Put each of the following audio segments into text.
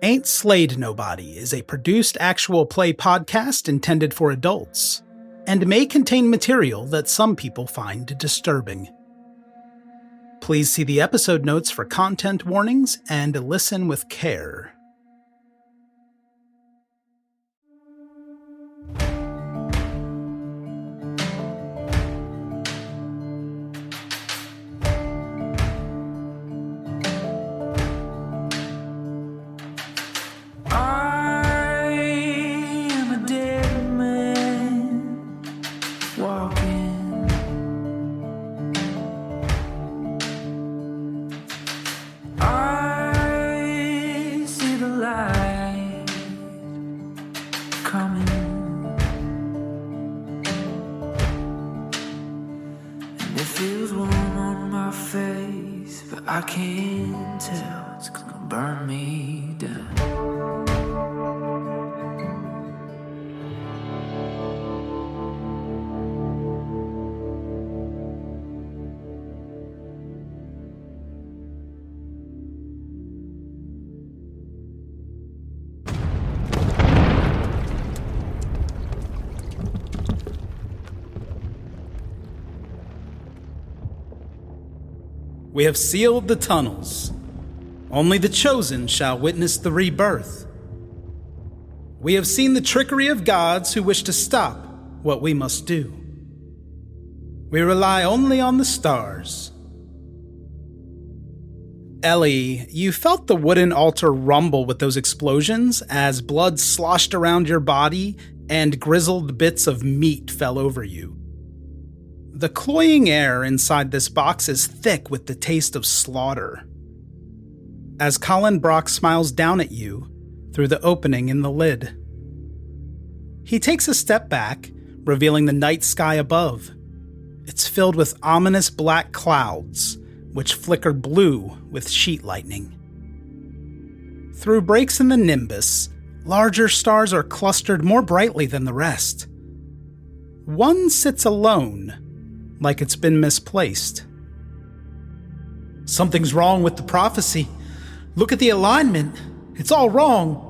Ain't Slayed Nobody is a produced actual play podcast intended for adults, and may contain material that some people find disturbing. Please see the episode notes for content warnings and listen with care. I can't tell, it's gonna burn me down. We have sealed the tunnels. Only the chosen shall witness the rebirth. We have seen the trickery of gods who wish to stop what we must do. We rely only on the stars. Ellie, you felt the wooden altar rumble with those explosions as blood sloshed around your body and grizzled bits of meat fell over you. The cloying air inside this box is thick with the taste of slaughter. As Colin Brock smiles down at you through the opening in the lid. He takes a step back, revealing the night sky above. It's filled with ominous black clouds, which flicker blue with sheet lightning. Through breaks in the nimbus, larger stars are clustered more brightly than the rest. One sits alone, like it's been misplaced. Something's wrong with the prophecy. Look at the alignment. It's all wrong.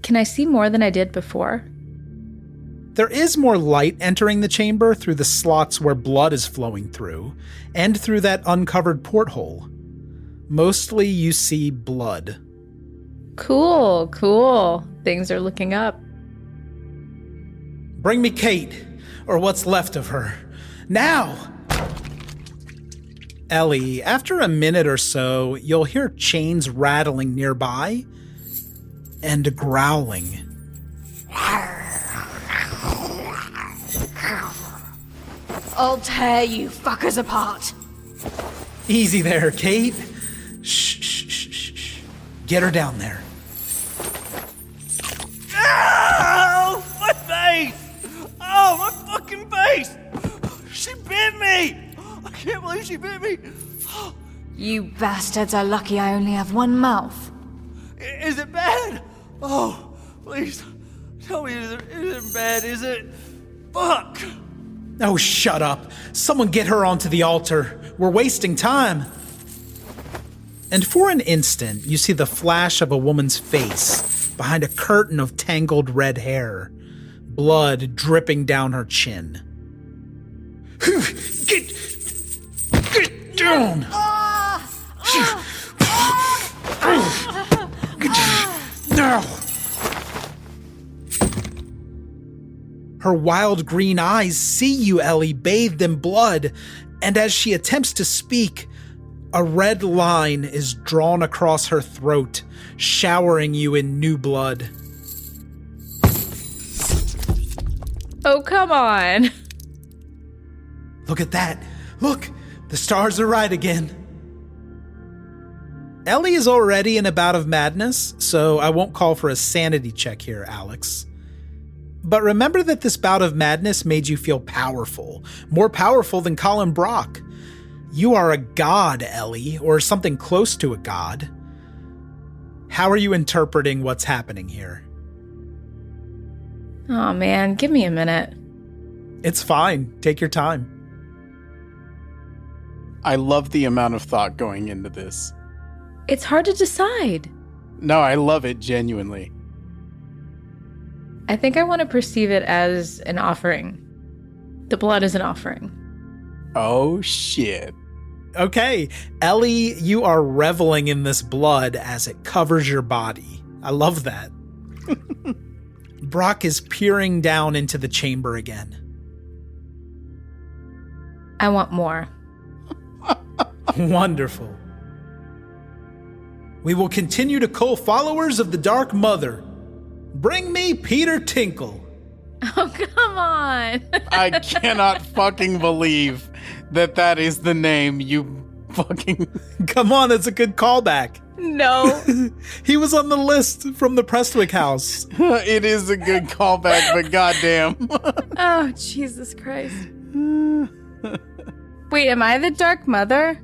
Can I see more than I did before? There is more light entering the chamber through the slots where blood is flowing through, and through that uncovered porthole. Mostly you see blood. Cool. Things are looking up. Bring me Kate. Or what's left of her. Now! Ellie, after a minute or so, you'll hear chains rattling nearby and growling. I'll tear you fuckers apart. Easy there, Kate. Shh. Get her down there. Ow! My face! Oh, my fucking face! She bit me! I can't believe she bit me! You bastards are lucky I only have one mouth. Is it bad? Oh, please, tell me it isn't bad, is it? Fuck! Oh, shut up. Someone get her onto the altar. We're wasting time. And for an instant, you see the flash of a woman's face behind a curtain of tangled red hair. Blood dripping down her chin. Get down! Now! Her wild green eyes see you, Ellie, bathed in blood, and as she attempts to speak, a red line is drawn across her throat, showering you in new blood. Oh, come on. Look at that. Look, the stars are right again. Ellie is already in a bout of madness, so I won't call for a sanity check here, Alex. But remember that this bout of madness made you feel powerful, more powerful than Colin Brock. You are a god, Ellie, or something close to a god. How are you interpreting what's happening here? Oh man, give me a minute. It's fine. Take your time. I love the amount of thought going into this. It's hard to decide. No, I love it genuinely. I think I want to perceive it as an offering. The blood is an offering. Oh, shit. Okay, Ellie, you are reveling in this blood as it covers your body. I love that. Brock is peering down into the chamber again. I want more. Wonderful. We will continue to call followers of the Dark Mother. Bring me Peter Tinkle. Oh, come on. I cannot fucking believe that is the name, you fucking... Come on, that's a good callback. No. He was on the list from the Prestwick house. It is a good callback, but goddamn. Oh, Jesus Christ. Wait, am I the Dark Mother?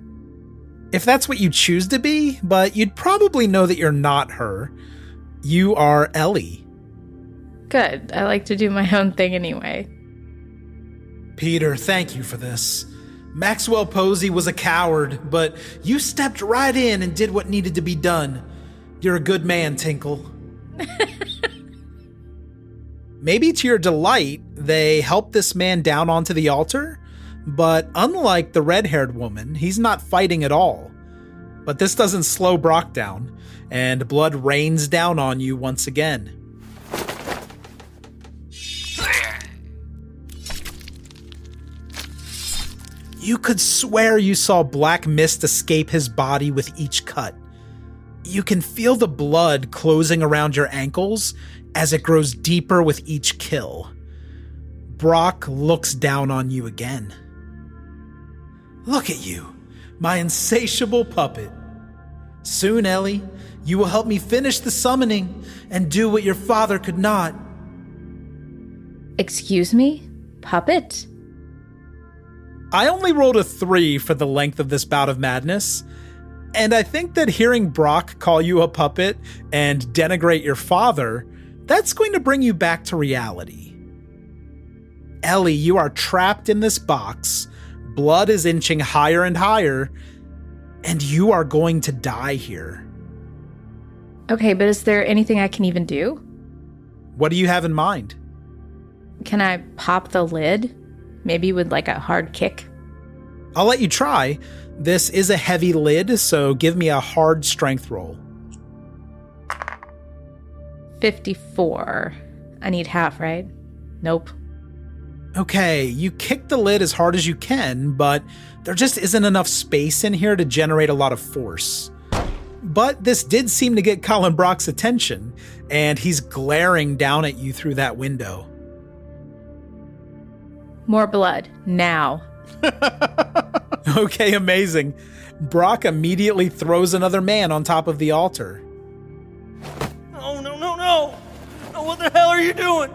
If that's what you choose to be, but you'd probably know that you're not her. You are Ellie. Good. I like to do my own thing anyway. Peter, thank you for this. Maxwell Posey was a coward, but you stepped right in and did what needed to be done. You're a good man, Tinkle. Maybe to your delight, they helped this man down onto the altar, but unlike the red-haired woman, he's not fighting at all. But this doesn't slow Brock down, and blood rains down on you once again. You could swear you saw black mist escape his body with each cut. You can feel the blood closing around your ankles as it grows deeper with each kill. Brock looks down on you again. Look at you, my insatiable puppet. Soon, Ellie, you will help me finish the summoning and do what your father could not. Excuse me? Puppet? I only rolled a 3 for the length of this bout of madness, and I think that hearing Brock call you a puppet and denigrate your father, that's going to bring you back to reality. Ellie, you are trapped in this box, blood is inching higher and higher, and you are going to die here. Okay, but is there anything I can even do? What do you have in mind? Can I pop the lid? Maybe with like a hard kick? I'll let you try. This is a heavy lid, so give me a hard strength roll. 54. I need half, right? Nope. Okay, you kick the lid as hard as you can, but there just isn't enough space in here to generate a lot of force. But this did seem to get Colin Brock's attention, and he's glaring down at you through that window. More blood, now. Okay, amazing. Brock immediately throws another man on top of the altar. Oh, no, no, no! No, what the hell are you doing?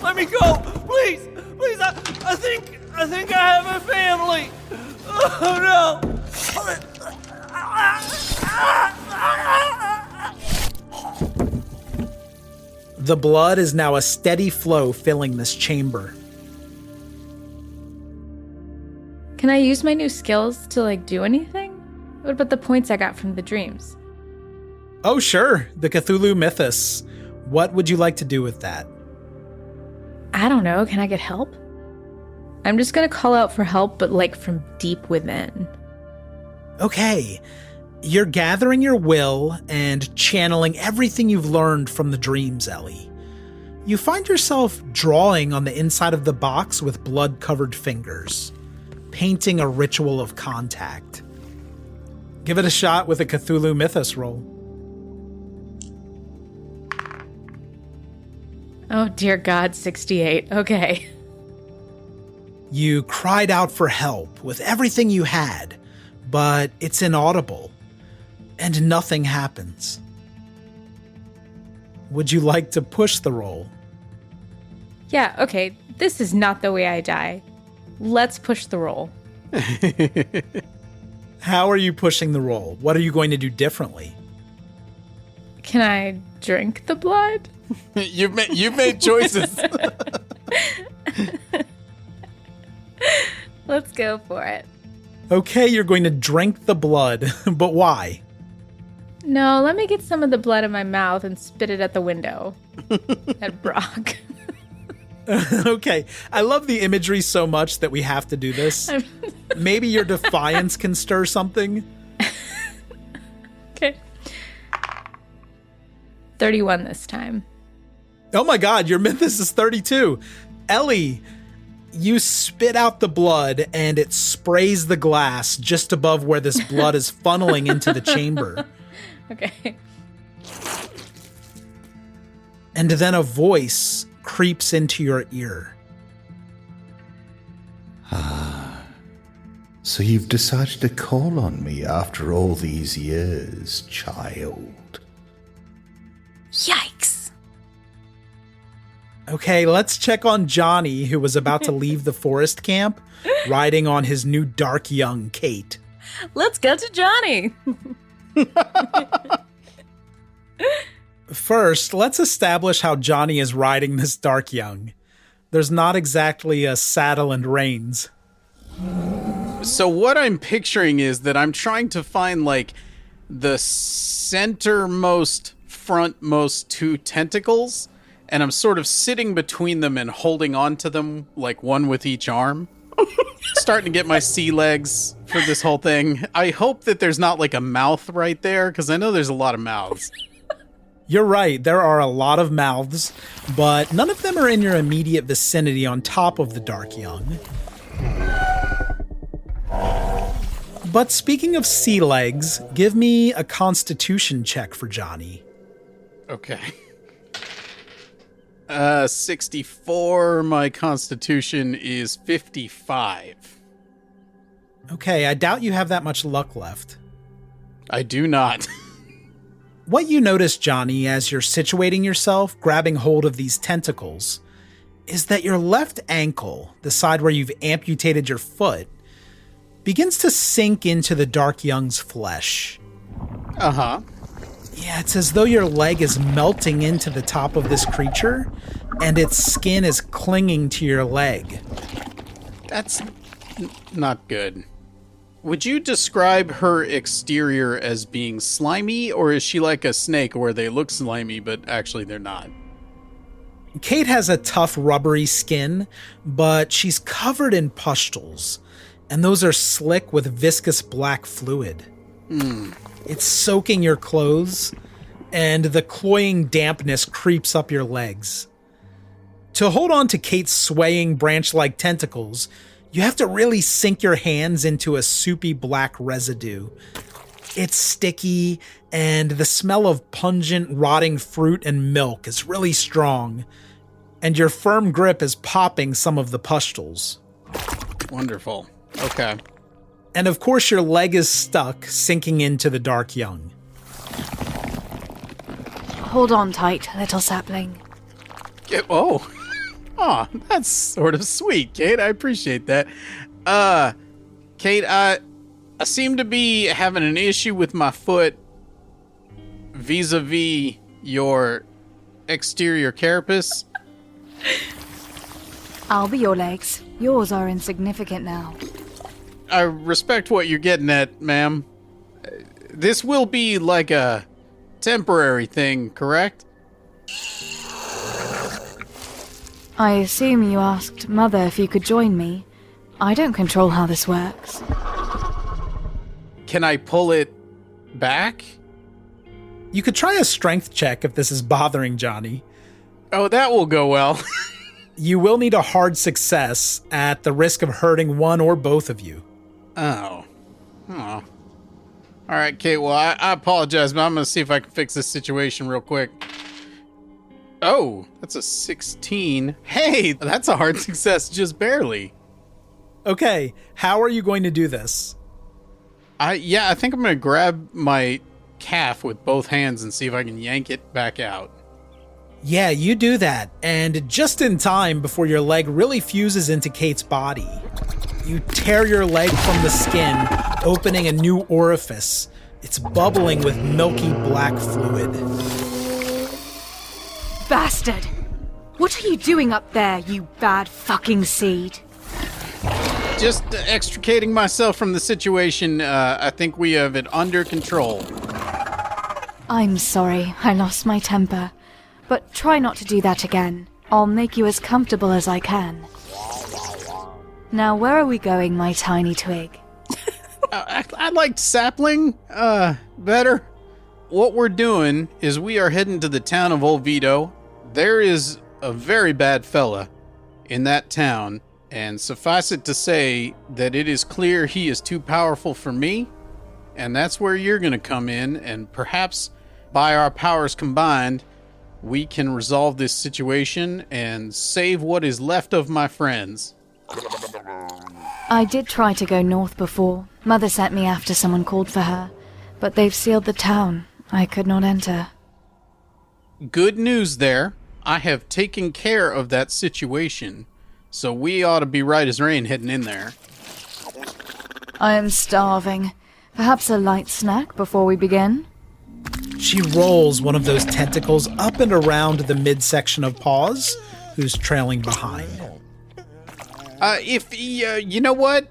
Let me go! Please! Please, I think I have a family! Oh, no! The blood is now a steady flow filling this chamber. Can I use my new skills to, do anything? What about the points I got from the dreams? Oh, sure. The Cthulhu Mythos. What would you like to do with that? I don't know. Can I get help? I'm just gonna call out for help, but from deep within. Okay. You're gathering your will and channeling everything you've learned from the dreams, Ellie. You find yourself drawing on the inside of the box with blood-covered fingers, painting a ritual of contact. Give it a shot with a Cthulhu Mythos roll. Oh, dear God, 68. Okay. You cried out for help with everything you had, but it's inaudible, and nothing happens. Would you like to push the roll? Yeah, okay. This is not the way I die. Let's push the roll. How are you pushing the roll? What are you going to do differently? Can I drink the blood? You've made choices. Let's go for it. Okay, you're going to drink the blood, but why? No, let me get some of the blood in my mouth and spit it at the window. At Brock. Okay, I love the imagery so much that we have to do this. Maybe your defiance can stir something. Okay. 31 this time. Oh my god, your mythos is 32. Ellie, you spit out the blood and it sprays the glass just above where this blood is funneling into the chamber. Okay. And then a voice creeps into your ear. So you've decided to call on me after all these years, child. Yikes. Okay, let's check on Johnny, who was about to leave the forest camp, riding on his new dark young Kate. Let's go to Johnny. First, let's establish how Johnny is riding this dark young. There's not exactly a saddle and reins. So what I'm picturing is that I'm trying to find, like, the centermost, frontmost two tentacles, and I'm sort of sitting between them and holding on to them, like one with each arm. Starting to get my sea legs for this whole thing. I hope that there's not, like, a mouth right there, because I know there's a lot of mouths. You're right, there are a lot of mouths, but none of them are in your immediate vicinity on top of the dark young. But speaking of sea legs, give me a constitution check for Johnny. Okay. 64, my constitution is 55. Okay, I doubt you have that much luck left. I do not. What you notice, Johnny, as you're situating yourself, grabbing hold of these tentacles, is that your left ankle, the side where you've amputated your foot, begins to sink into the dark young's flesh. Uh-huh. Yeah, it's as though your leg is melting into the top of this creature, and its skin is clinging to your leg. That's not good. Would you describe her exterior as being slimy, or is she like a snake where they look slimy, but actually they're not? Kate has a tough, rubbery skin, but she's covered in pustules, and those are slick with viscous black fluid. It's soaking your clothes, and the cloying dampness creeps up your legs. To hold on to Kate's swaying branch-like tentacles, you have to really sink your hands into a soupy black residue. It's sticky, and the smell of pungent, rotting fruit and milk is really strong, and your firm grip is popping some of the pustules. Wonderful. Okay. And of course your leg is stuck, sinking into the dark young. Hold on tight, little sapling. Oh, that's sort of sweet, Kate. I appreciate that. Kate, I seem to be having an issue with my foot vis-a-vis your exterior carapace. I'll be your legs. Yours are insignificant now. I respect what you're getting at, ma'am. This will be like a temporary thing, correct? I assume you asked Mother if you could join me. I don't control how this works. Can I pull it back? You could try a strength check if this is bothering Johnny. Oh, that will go well. You will need a hard success at the risk of hurting one or both of you. Oh. All right, Kate, well, I apologize, but I'm going to see if I can fix this situation real quick. Oh, that's a 16. Hey, that's a hard success, just barely. Okay, how are you going to do this? I think I'm going to grab my calf with both hands and see if I can yank it back out. Yeah, you do that, and just in time before your leg really fuses into Kate's body. You tear your leg from the skin, opening a new orifice. It's bubbling with milky black fluid. Bastard! What are you doing up there, you bad fucking seed? Just extricating myself from the situation. I think we have it under control. I'm sorry, I lost my temper. But try not to do that again. I'll make you as comfortable as I can. Now, where are we going, my tiny twig? I liked sapling better. What we're doing is we are heading to the town of Olvido. There is a very bad fella in that town, and suffice it to say that it is clear he is too powerful for me, and that's where you're going to come in, and perhaps by our powers combined, we can resolve this situation and save what is left of my friends. I did try to go north before. Mother sent me after someone called for her, but they've sealed the town. I could not enter. Good news there. I have taken care of that situation, so we ought to be right as rain heading in there. I am starving. Perhaps a light snack before we begin? She rolls one of those tentacles up and around the midsection of Paws, who's trailing behind. You know what?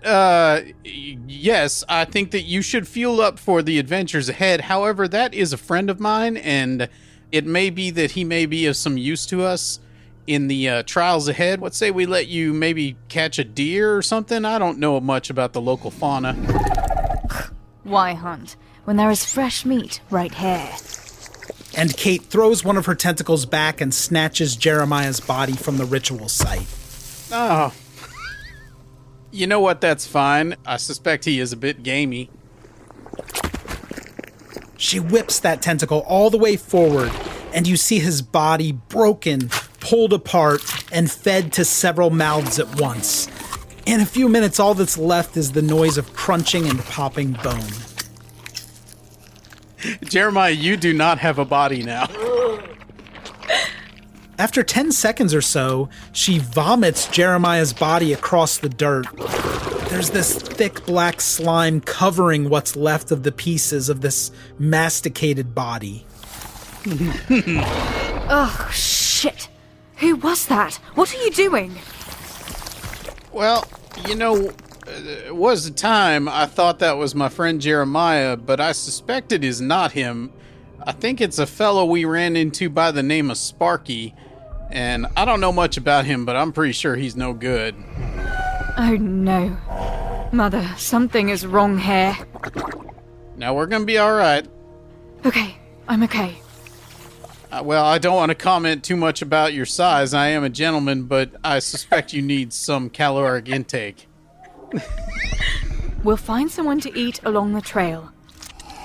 Yes, I think that you should fuel up for the adventures ahead. However, that is a friend of mine, and it may be that he may be of some use to us in the trials ahead. What say we let you maybe catch a deer or something? I don't know much about the local fauna. Why hunt when there is fresh meat right here? And Kate throws one of her tentacles back and snatches Jeremiah's body from the ritual site. Oh. You know what? That's fine. I suspect he is a bit gamey. She whips that tentacle all the way forward, and you see his body broken, pulled apart, and fed to several mouths at once. In a few minutes, all that's left is the noise of crunching and popping bone. Jeremiah, you do not have a body now. After 10 seconds or so, she vomits Jeremiah's body across the dirt. There's this thick black slime covering what's left of the pieces of this masticated body. Ugh, shit. Who was that? What are you doing? Well, you know, it was a time I thought that was my friend Jeremiah, but I suspect it is not him. I think it's a fellow we ran into by the name of Sparky, and I don't know much about him, but I'm pretty sure he's no good. Oh no. Mother, something is wrong here. Now, we're gonna be alright. Okay, I'm okay. Well, I don't want to comment too much about your size. I am a gentleman, but I suspect you need some caloric intake. We'll find someone to eat along the trail.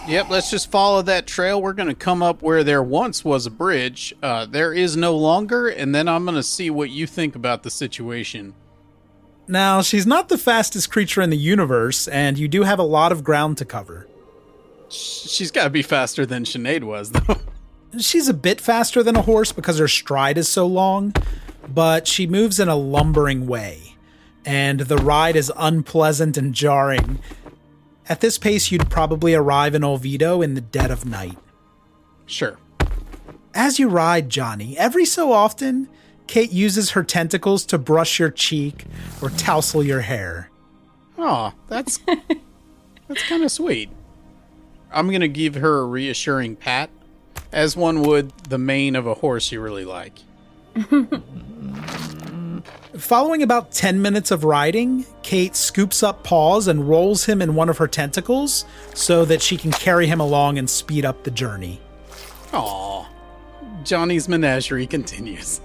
Yep, let's just follow that trail. We're going to come up where there once was a bridge. There is no longer, and then I'm going to see what you think about the situation. Now, she's not the fastest creature in the universe, and you do have a lot of ground to cover. She's got to be faster than Sinead was, though. She's a bit faster than a horse because her stride is so long, but she moves in a lumbering way, and the ride is unpleasant and jarring. At this pace, you'd probably arrive in Olvido in the dead of night. Sure. As you ride, Johnny, every so often, Kate uses her tentacles to brush your cheek or tousle your hair. Oh, that's kind of sweet. I'm going to give her a reassuring pat, as one would the mane of a horse you really like. Following about 10 minutes of riding, Kate scoops up Paws and rolls him in one of her tentacles so that she can carry him along and speed up the journey. Aw. Johnny's menagerie continues.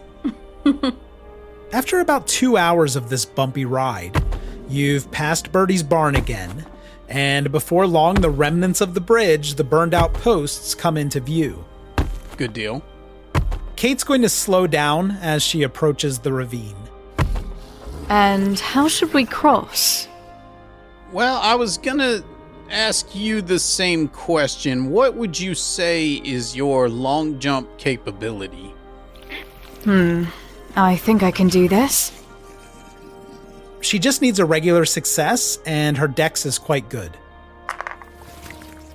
After about 2 hours of this bumpy ride, you've passed Birdie's barn again, and before long the remnants of the bridge, the burned out posts, come into view. Good deal. Kate's going to slow down as she approaches the ravine. And how should we cross? Well, I was gonna ask you the same question. What would you say is your long jump capability? I think I can do this. She just needs a regular success, and her dex is quite good.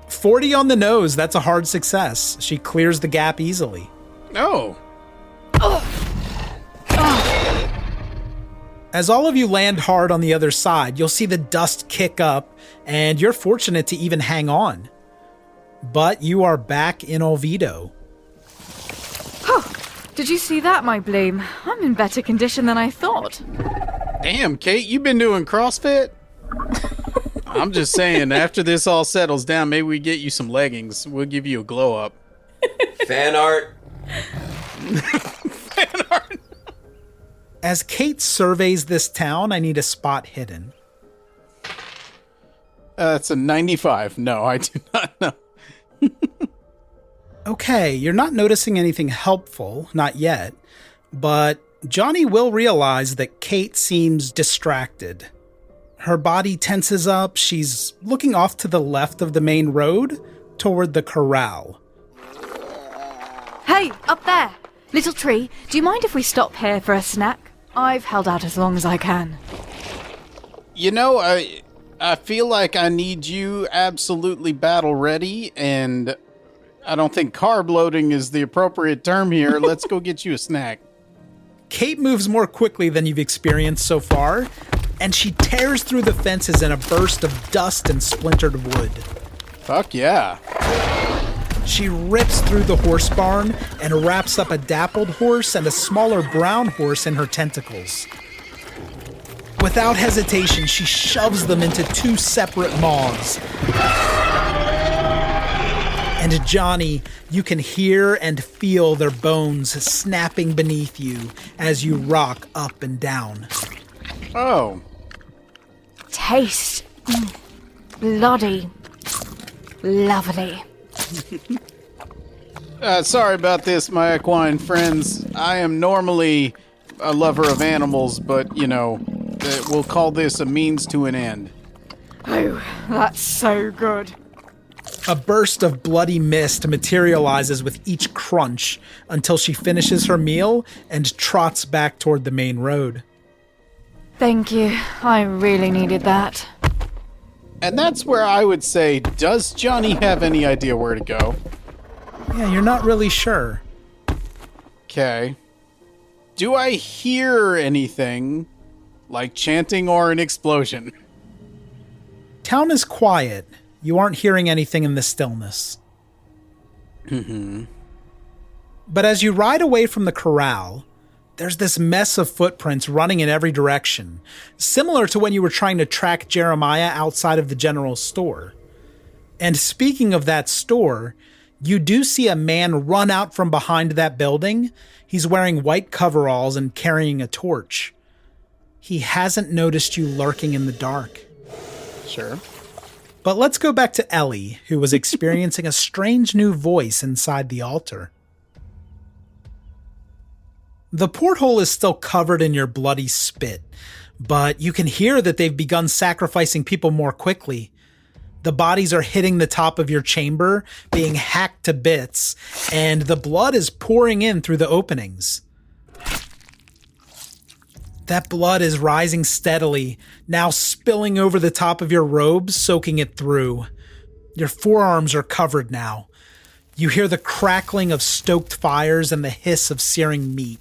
40 on the nose, that's a hard success. She clears the gap easily. Oh. As all of you land hard on the other side, you'll see the dust kick up, and you're fortunate to even hang on. but you are back in Olvido. Oh, did you see that, my bloom? I'm in better condition than I thought. Damn, Kate, you been doing CrossFit? I'm just saying, after this all settles down, maybe we get you some leggings. We'll give you a glow up. Fan art. Fan art. As Kate surveys this town, I need a spot hidden. It's a 95. No, I do not know. Okay, you're not noticing anything helpful, not yet, but Johnny will realize that Kate seems distracted. Her body tenses up. She's looking off to the left of the main road toward the corral. Hey, up there! Little tree, do you mind if we stop here for a snack? I've held out as long as I can. You know, I feel like I need you absolutely battle ready, and I don't think carb loading is the appropriate term here. Let's go get you a snack. Kate moves more quickly than you've experienced so far, and she tears through the fences in a burst of dust and splintered wood. Fuck yeah. She rips through the horse barn and wraps up a dappled horse and a smaller brown horse in her tentacles. Without hesitation, she shoves them into two separate maws. And Johnny, you can hear and feel their bones snapping beneath you as you rock up and down. Oh. Taste. Bloody. Lovely. Sorry about this, my equine friends. I am normally a lover of animals, but, you know, we'll call this a means to an end. Oh, that's so good. A burst of bloody mist materializes with each crunch until she finishes her meal and trots back toward the main road. Thank you. I really needed that. And that's where I would say, does Johnny have any idea where to go? Yeah, you're not really sure. Okay. Do I hear anything like chanting or an explosion? Town is quiet. You aren't hearing anything in the stillness. But as you ride away from the corral, there's this mess of footprints running in every direction, similar to when you were trying to track Jeremiah outside of the general store. And speaking of that store, you do see a man run out from behind that building. He's wearing white coveralls and carrying a torch. He hasn't noticed you lurking in the dark. Sure. But let's go back to Ellie, who was experiencing a strange new voice inside the altar. The porthole is still covered in your bloody spit, but you can hear that they've begun sacrificing people more quickly. The bodies are hitting the top of your chamber, being hacked to bits, and the blood is pouring in through the openings. That blood is rising steadily, now spilling over the top of your robes, soaking it through. Your forearms are covered now. You hear the crackling of stoked fires and the hiss of searing meat.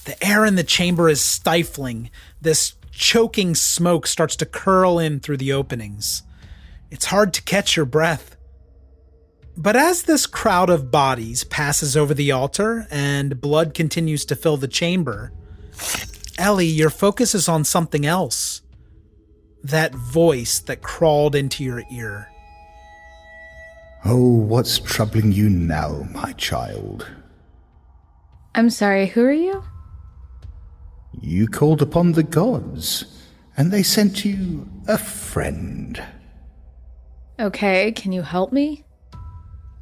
The air in the chamber is stifling. This choking smoke starts to curl in through the openings. It's hard to catch your breath. But as this crowd of bodies passes over the altar and blood continues to fill the chamber, Ellie, your focus is on something else. That voice that crawled into your ear. Oh, what's troubling you now, my child? I'm sorry, who are you? You called upon the gods, and they sent you a friend. Okay, can you help me?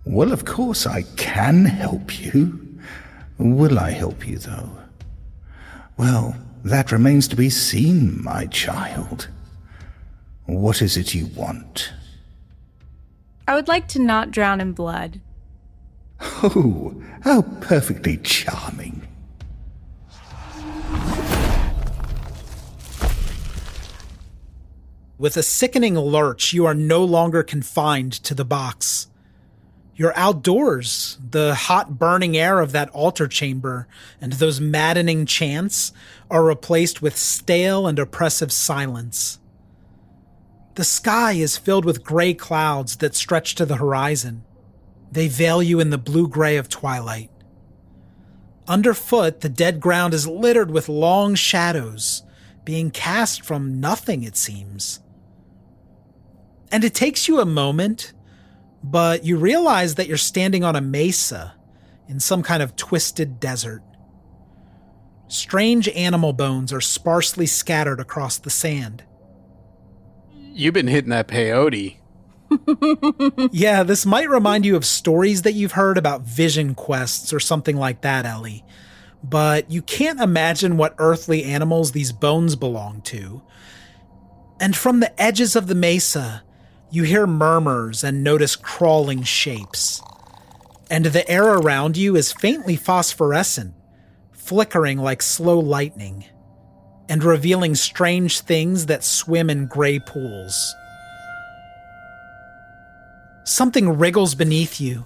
Well, of course I can help you. Will I help you, though? Well, that remains to be seen, my child. What is it you want? I would like to not drown in blood. Oh, how perfectly charming. With a sickening lurch, you are no longer confined to the box. You're outdoors. The hot burning air of that altar chamber and those maddening chants are replaced with stale and oppressive silence. The sky is filled with gray clouds that stretch to the horizon. They veil you in the blue-gray of twilight. Underfoot, the dead ground is littered with long shadows, being cast from nothing, it seems. And it takes you a moment, but you realize that you're standing on a mesa in some kind of twisted desert. Strange animal bones are sparsely scattered across the sand. You've been hitting that peyote. Yeah, this might remind you of stories that you've heard about vision quests or something like that, Ellie. But you can't imagine what earthly animals these bones belong to. And from the edges of the mesa, you hear murmurs and notice crawling shapes. And the air around you is faintly phosphorescent, flickering like slow lightning, and revealing strange things that swim in gray pools. Something wriggles beneath you,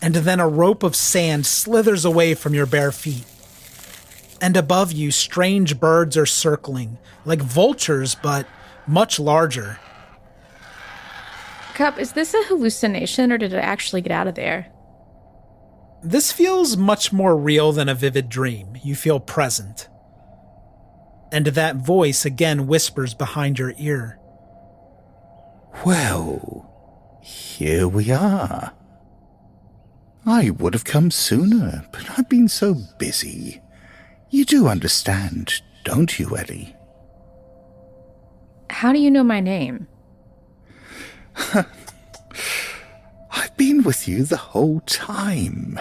and then a rope of sand slithers away from your bare feet. And above you, strange birds are circling, like vultures, but much larger. Cup, is this a hallucination or did I actually get out of there? This feels much more real than a vivid dream. You feel present. And that voice again whispers behind your ear. Well, here we are. I would have come sooner, but I've been so busy. You do understand, don't you, Ellie? How do you know my name? I've been with you the whole time.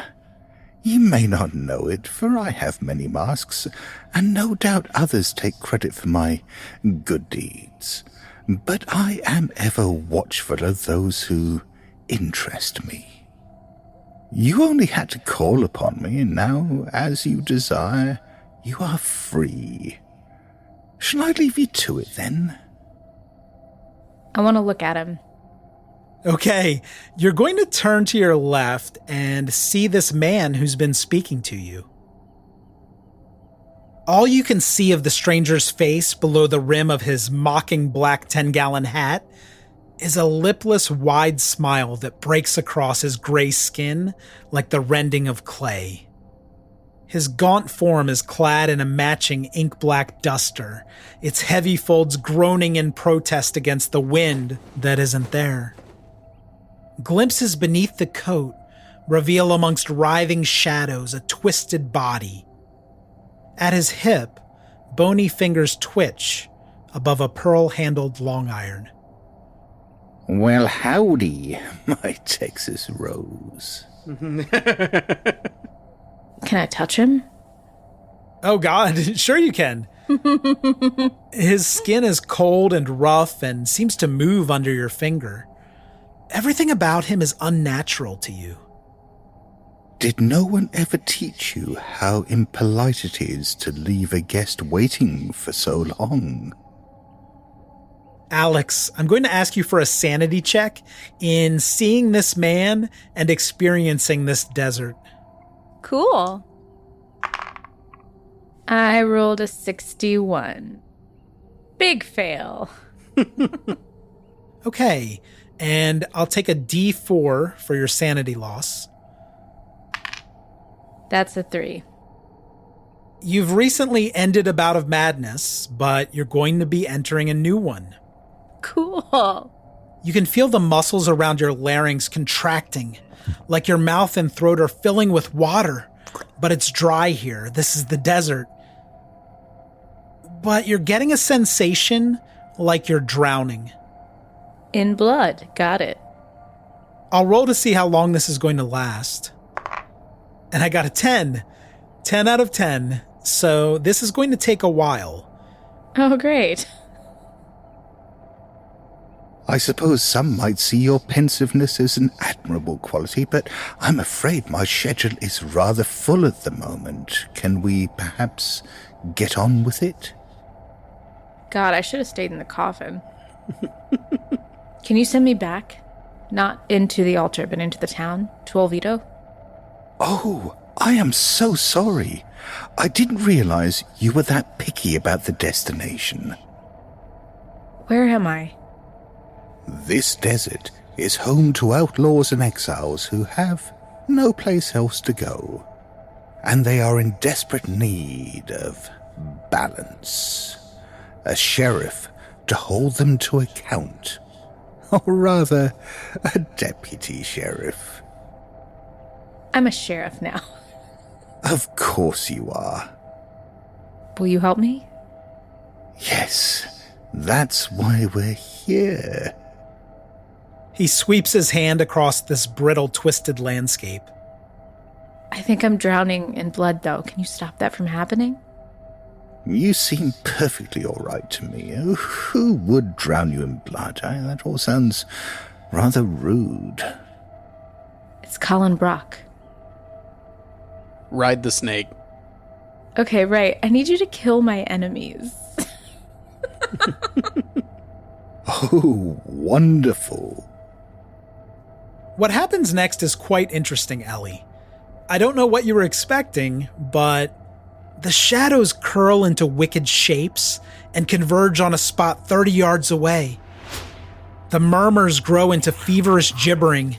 You may not know it, for I have many masks, and no doubt others take credit for my good deeds. But I am ever watchful of those who interest me. You only had to call upon me, and now, as you desire, you are free. Shall I leave you to it, then? I want to look at him. Okay, you're going to turn to your left and see this man who's been speaking to you. All you can see of the stranger's face below the rim of his mocking black 10-gallon hat is a lipless, wide smile that breaks across his gray skin like the rending of clay. His gaunt form is clad in a matching ink-black duster, its heavy folds groaning in protest against the wind that isn't there. Glimpses beneath the coat reveal amongst writhing shadows a twisted body. At his hip, bony fingers twitch above a pearl-handled long iron. Well, howdy, my Texas Rose. Can I touch him? Oh God, sure you can. His skin is cold and rough and seems to move under your finger. Everything about him is unnatural to you. Did no one ever teach you how impolite it is to leave a guest waiting for so long? Alex, I'm going to ask you for a sanity check in seeing this man and experiencing this desert. Cool. I rolled a 61. Big fail. Okay, and I'll take a D4 for your sanity loss. That's a 3. You've recently ended a bout of madness, but you're going to be entering a new one. Cool. You can feel the muscles around your larynx contracting, like your mouth and throat are filling with water, but it's dry here. This is the desert. But you're getting a sensation like you're drowning. In blood. Got it. I'll roll to see how long this is going to last. And I got a 10. 10 out of 10. So this is going to take a while. Oh, great. I suppose some might see your pensiveness as an admirable quality, but I'm afraid my schedule is rather full at the moment. Can we perhaps get on with it? God, I should have stayed in the coffin. Can you send me back? Not into the altar, but into the town? To Olvido? Oh, I am so sorry. I didn't realize you were that picky about the destination. Where am I? This desert is home to outlaws and exiles who have no place else to go, and they are in desperate need of balance. A sheriff to hold them to account, or rather, a deputy sheriff. I'm a sheriff now. Of course you are. Will you help me? Yes, that's why we're here. He sweeps his hand across this brittle, twisted landscape. I think I'm drowning in blood, though. Can you stop that from happening? You seem perfectly all right to me. Who would drown you in blood? That all sounds rather rude. It's Colin Brock. Ride the snake. Okay, right. I need you to kill my enemies. Oh, wonderful. What happens next is quite interesting, Ellie. I don't know what you were expecting, but the shadows curl into wicked shapes and converge on a spot 30 yards away. The murmurs grow into feverish gibbering,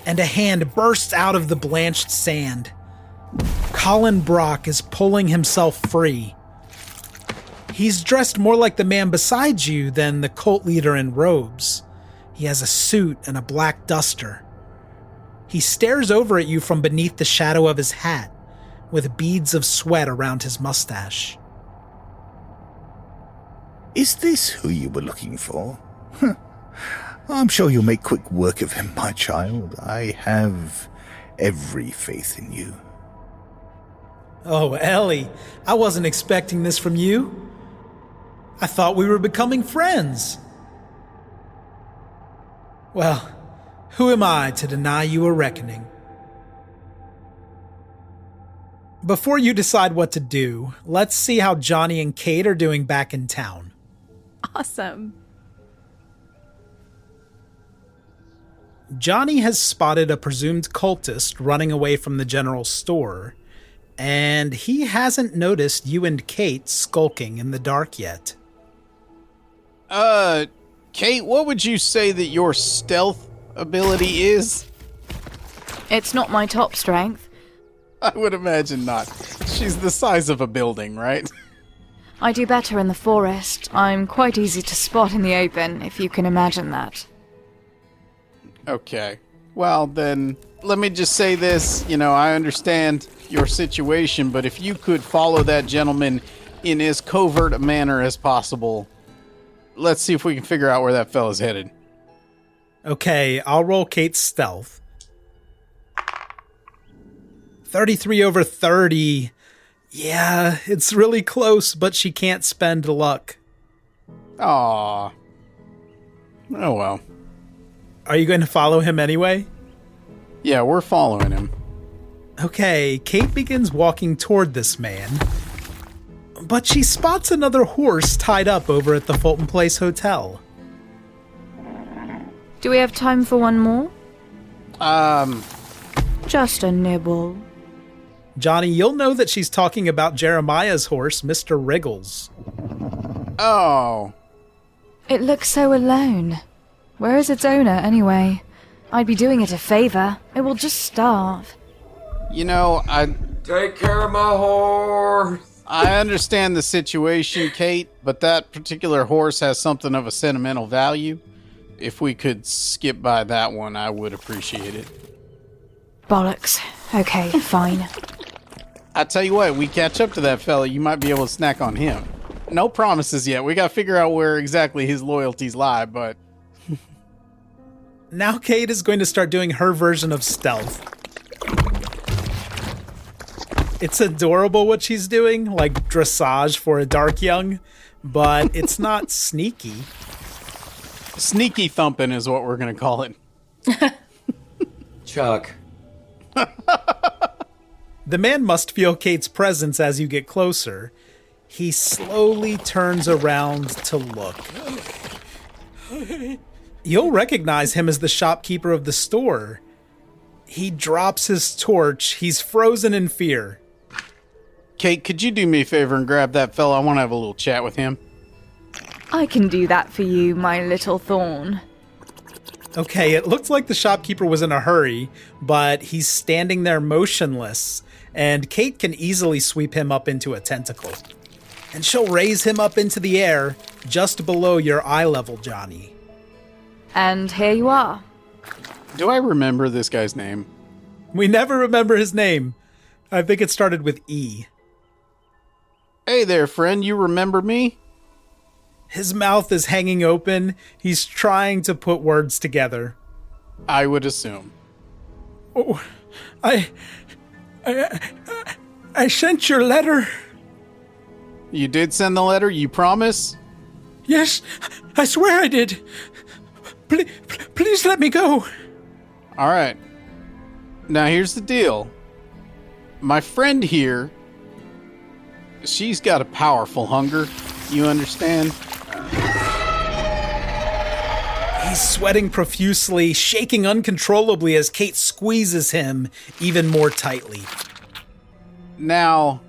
and a hand bursts out of the blanched sand. Colin Brock is pulling himself free. He's dressed more like the man beside you than the cult leader in robes. He has a suit and a black duster. He stares over at you from beneath the shadow of his hat, with beads of sweat around his mustache. Is this who you were looking for? I'm sure you'll make quick work of him, my child. I have every faith in you. Oh, Ellie, I wasn't expecting this from you. I thought we were becoming friends. Well, who am I to deny you a reckoning? Before you decide what to do, let's see how Johnny and Kate are doing back in town. Awesome. Johnny has spotted a presumed cultist running away from the general store, and he hasn't noticed you and Kate skulking in the dark yet. Kate, what would you say that your stealth ability is? It's not my top strength. I would imagine not. She's the size of a building, right? I do better in the forest. I'm quite easy to spot in the open, if you can imagine that. Okay. Well, then, let me just say this. I understand your situation, but if you could follow that gentleman in as covert a manner as possible, let's see if we can figure out where that fella's headed. Okay, I'll roll Kate's stealth. 33 over 30. Yeah, it's really close, but she can't spend luck. Aww. Oh well. Are you going to follow him anyway? Yeah, we're following him. Okay, Kate begins walking toward this man, but she spots another horse tied up over at the Fulton Place Hotel. Do we have time for one more? Just a nibble. Johnny, you'll know that she's talking about Jeremiah's horse, Mr. Wriggles. Oh. It looks so alone. Where is its owner, anyway? I'd be doing it a favor. It will just starve. Take care of my horse. I understand the situation, Kate, but that particular horse has something of a sentimental value. If we could skip by that one, I would appreciate it. Bollocks. Okay, fine. I tell you what, we catch up to that fella, you might be able to snack on him. No promises yet. We got to figure out where exactly his loyalties lie, but... Now Kate is going to start doing her version of stealth. It's adorable what she's doing, like dressage for a dark young, but it's not sneaky. Sneaky thumping is what we're going to call it. Chuck. The man must feel Kate's presence as you get closer. He slowly turns around to look. You'll recognize him as the shopkeeper of the store. He drops his torch. He's frozen in fear. Kate, could you do me a favor and grab that fella? I want to have a little chat with him. I can do that for you, my little thorn. Okay, it looked like the shopkeeper was in a hurry, but he's standing there motionless, and Kate can easily sweep him up into a tentacle. And she'll raise him up into the air, just below your eye level, Johnny. And here you are. Do I remember this guy's name? We never remember his name. I think it started with E. Hey there, friend, you remember me? His mouth is hanging open. He's trying to put words together. I would assume. Oh, I sent your letter. You did send the letter, you promise? Yes, I swear I did. Please let me go. All right. Now here's the deal. My friend here, she's got a powerful hunger. You understand? He's sweating profusely, shaking uncontrollably as Kate squeezes him even more tightly. Now,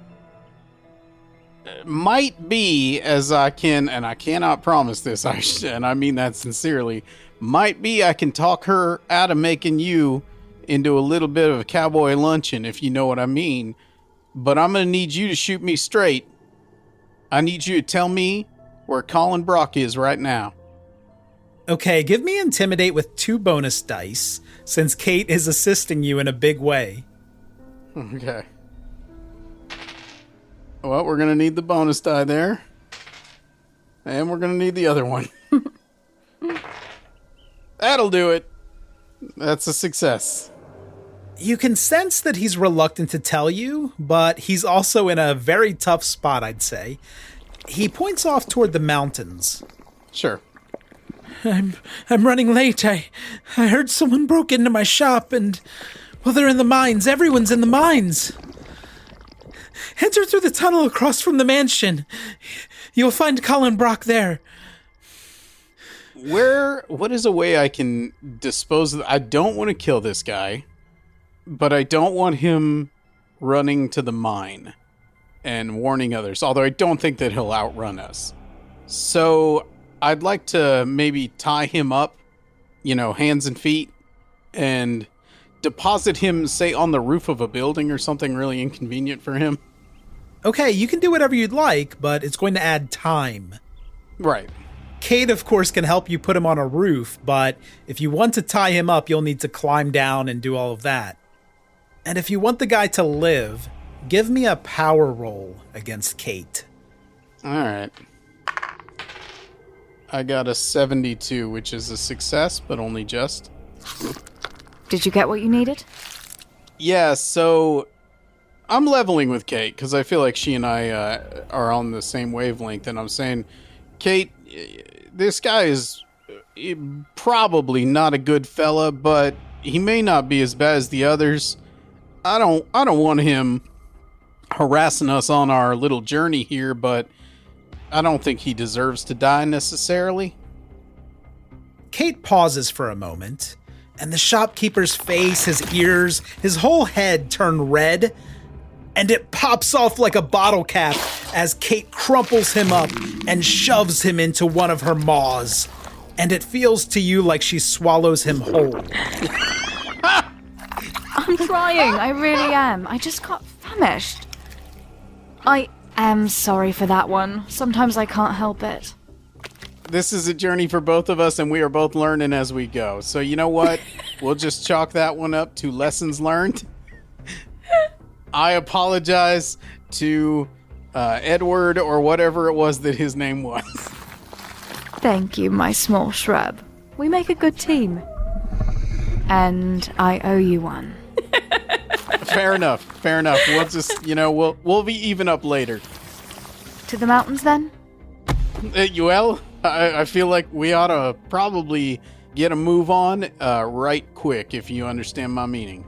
might be as I can, and I cannot promise this, and I mean that sincerely, might be I can talk her out of making you into a little bit of a cowboy luncheon, if you know what I mean. But I'm going to need you to shoot me straight. I need you to tell me where Colin Brock is right now. Okay, give me Intimidate with 2 bonus dice, since Kate is assisting you in a big way. Okay. Well, we're going to need the bonus die there. And we're going to need the other one. That'll do it. That's a success. You can sense that he's reluctant to tell you, but he's also in a very tough spot, I'd say. He points off toward the mountains. Sure. I'm running late. I heard someone broke into my shop and, well, they're in the mines. Everyone's in the mines. Enter through the tunnel across from the mansion. You'll find Colin Brock there. What is a way I can dispose of... I don't want to kill this guy, but I don't want him running to the mine and warning others, although I don't think that he'll outrun us. So I'd like to maybe tie him up, hands and feet, and deposit him, say, on the roof of a building or something really inconvenient for him. Okay, you can do whatever you'd like, but it's going to add time. Right. Kate, of course, can help you put him on a roof, but if you want to tie him up, you'll need to climb down and do all of that. And if you want the guy to live, give me a power roll against Kate. All right. I got a 72, which is a success, but only just. Did you get what you needed? Yeah, so I'm leveling with Kate because I feel like she and I are on the same wavelength, and I'm saying, Kate, this guy is probably not a good fella, but he may not be as bad as the others. I don't want him harassing us on our little journey here, but I don't think he deserves to die necessarily. Kate pauses for a moment, and the shopkeeper's face, his ears, his whole head turn red, and it pops off like a bottle cap as Kate crumples him up and shoves him into one of her maws. And it feels to you like she swallows him whole. I'm trying, I really am. I just got famished. I am sorry for that one. Sometimes I can't help it. This is a journey for both of us, and we are both learning as we go. So you know what? We'll just chalk that one up to lessons learned. I apologize to Edward, or whatever it was that his name was. Thank you, my small shrub. We make a good team. And I owe you one. Fair enough. We'll just, we'll be even up later. To the mountains, then? Well, I feel like we ought to probably get a move on right quick, if you understand my meaning.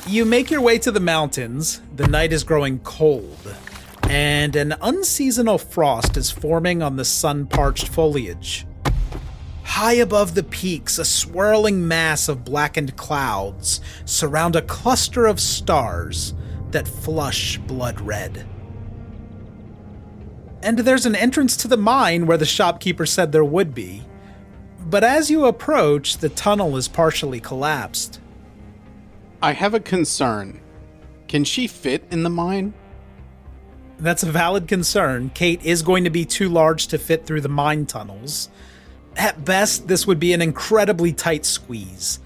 You make your way to the mountains. The night is growing cold, and an unseasonal frost is forming on the sun-parched foliage. High above the peaks, a swirling mass of blackened clouds surround a cluster of stars that flush blood red. And there's an entrance to the mine where the shopkeeper said there would be. But as you approach, the tunnel is partially collapsed. I have a concern. Can she fit in the mine? That's a valid concern. Kate is going to be too large to fit through the mine tunnels. At best, this would be an incredibly tight squeeze.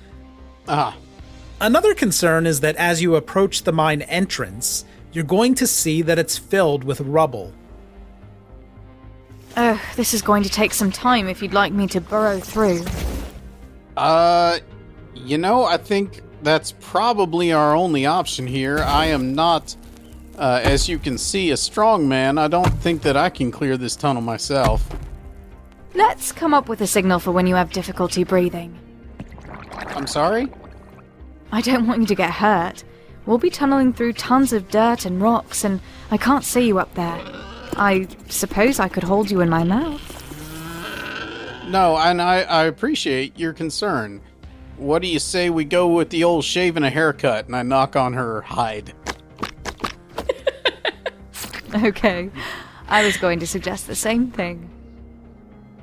Another concern is that as you approach the mine entrance, you're going to see that it's filled with rubble. Oh, this is going to take some time if you'd like me to burrow through. I think that's probably our only option here. I am not, as you can see, a strong man. I don't think that I can clear this tunnel myself. Let's come up with a signal for when you have difficulty breathing. I'm sorry? I don't want you to get hurt. We'll be tunneling through tons of dirt and rocks, and I can't see you up there. I suppose I could hold you in my mouth. No, and I appreciate your concern. What do you say we go with the old shave and a haircut, and I knock on her hide? Okay, I was going to suggest the same thing.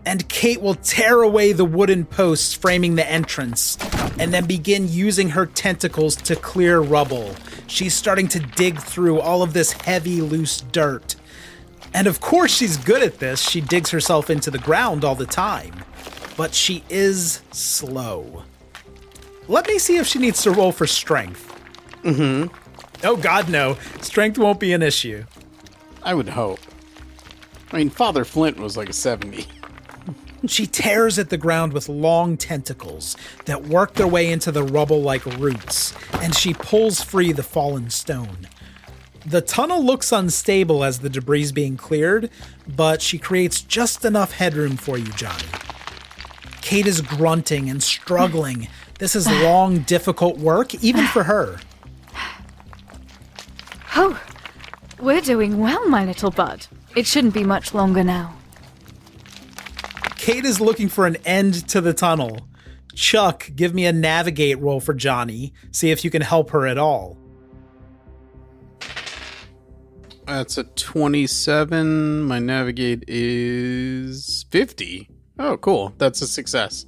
And Kate will tear away the wooden posts framing the entrance, and then begin using her tentacles to clear rubble. She's starting to dig through all of this heavy, loose dirt. And of course she's good at this. She digs herself into the ground all the time. But she is slow. Let me see if she needs to roll for strength. Oh god, no. Strength won't be an issue. I would hope. I mean, Father Flint was like a 70. She tears at the ground with long tentacles that work their way into the rubble like roots, and she pulls free the fallen stone. The tunnel looks unstable as the debris is being cleared, but she creates just enough headroom for you, Johnny. Kate is grunting and struggling. This is long, difficult work, even for her. Oh, we're doing well, my little bud. It shouldn't be much longer now. Kate is looking for an end to the tunnel. Chuck, give me a navigate roll for Johnny. See if you can help her at all. That's a 27. My navigate is 50. Oh, cool. That's a success.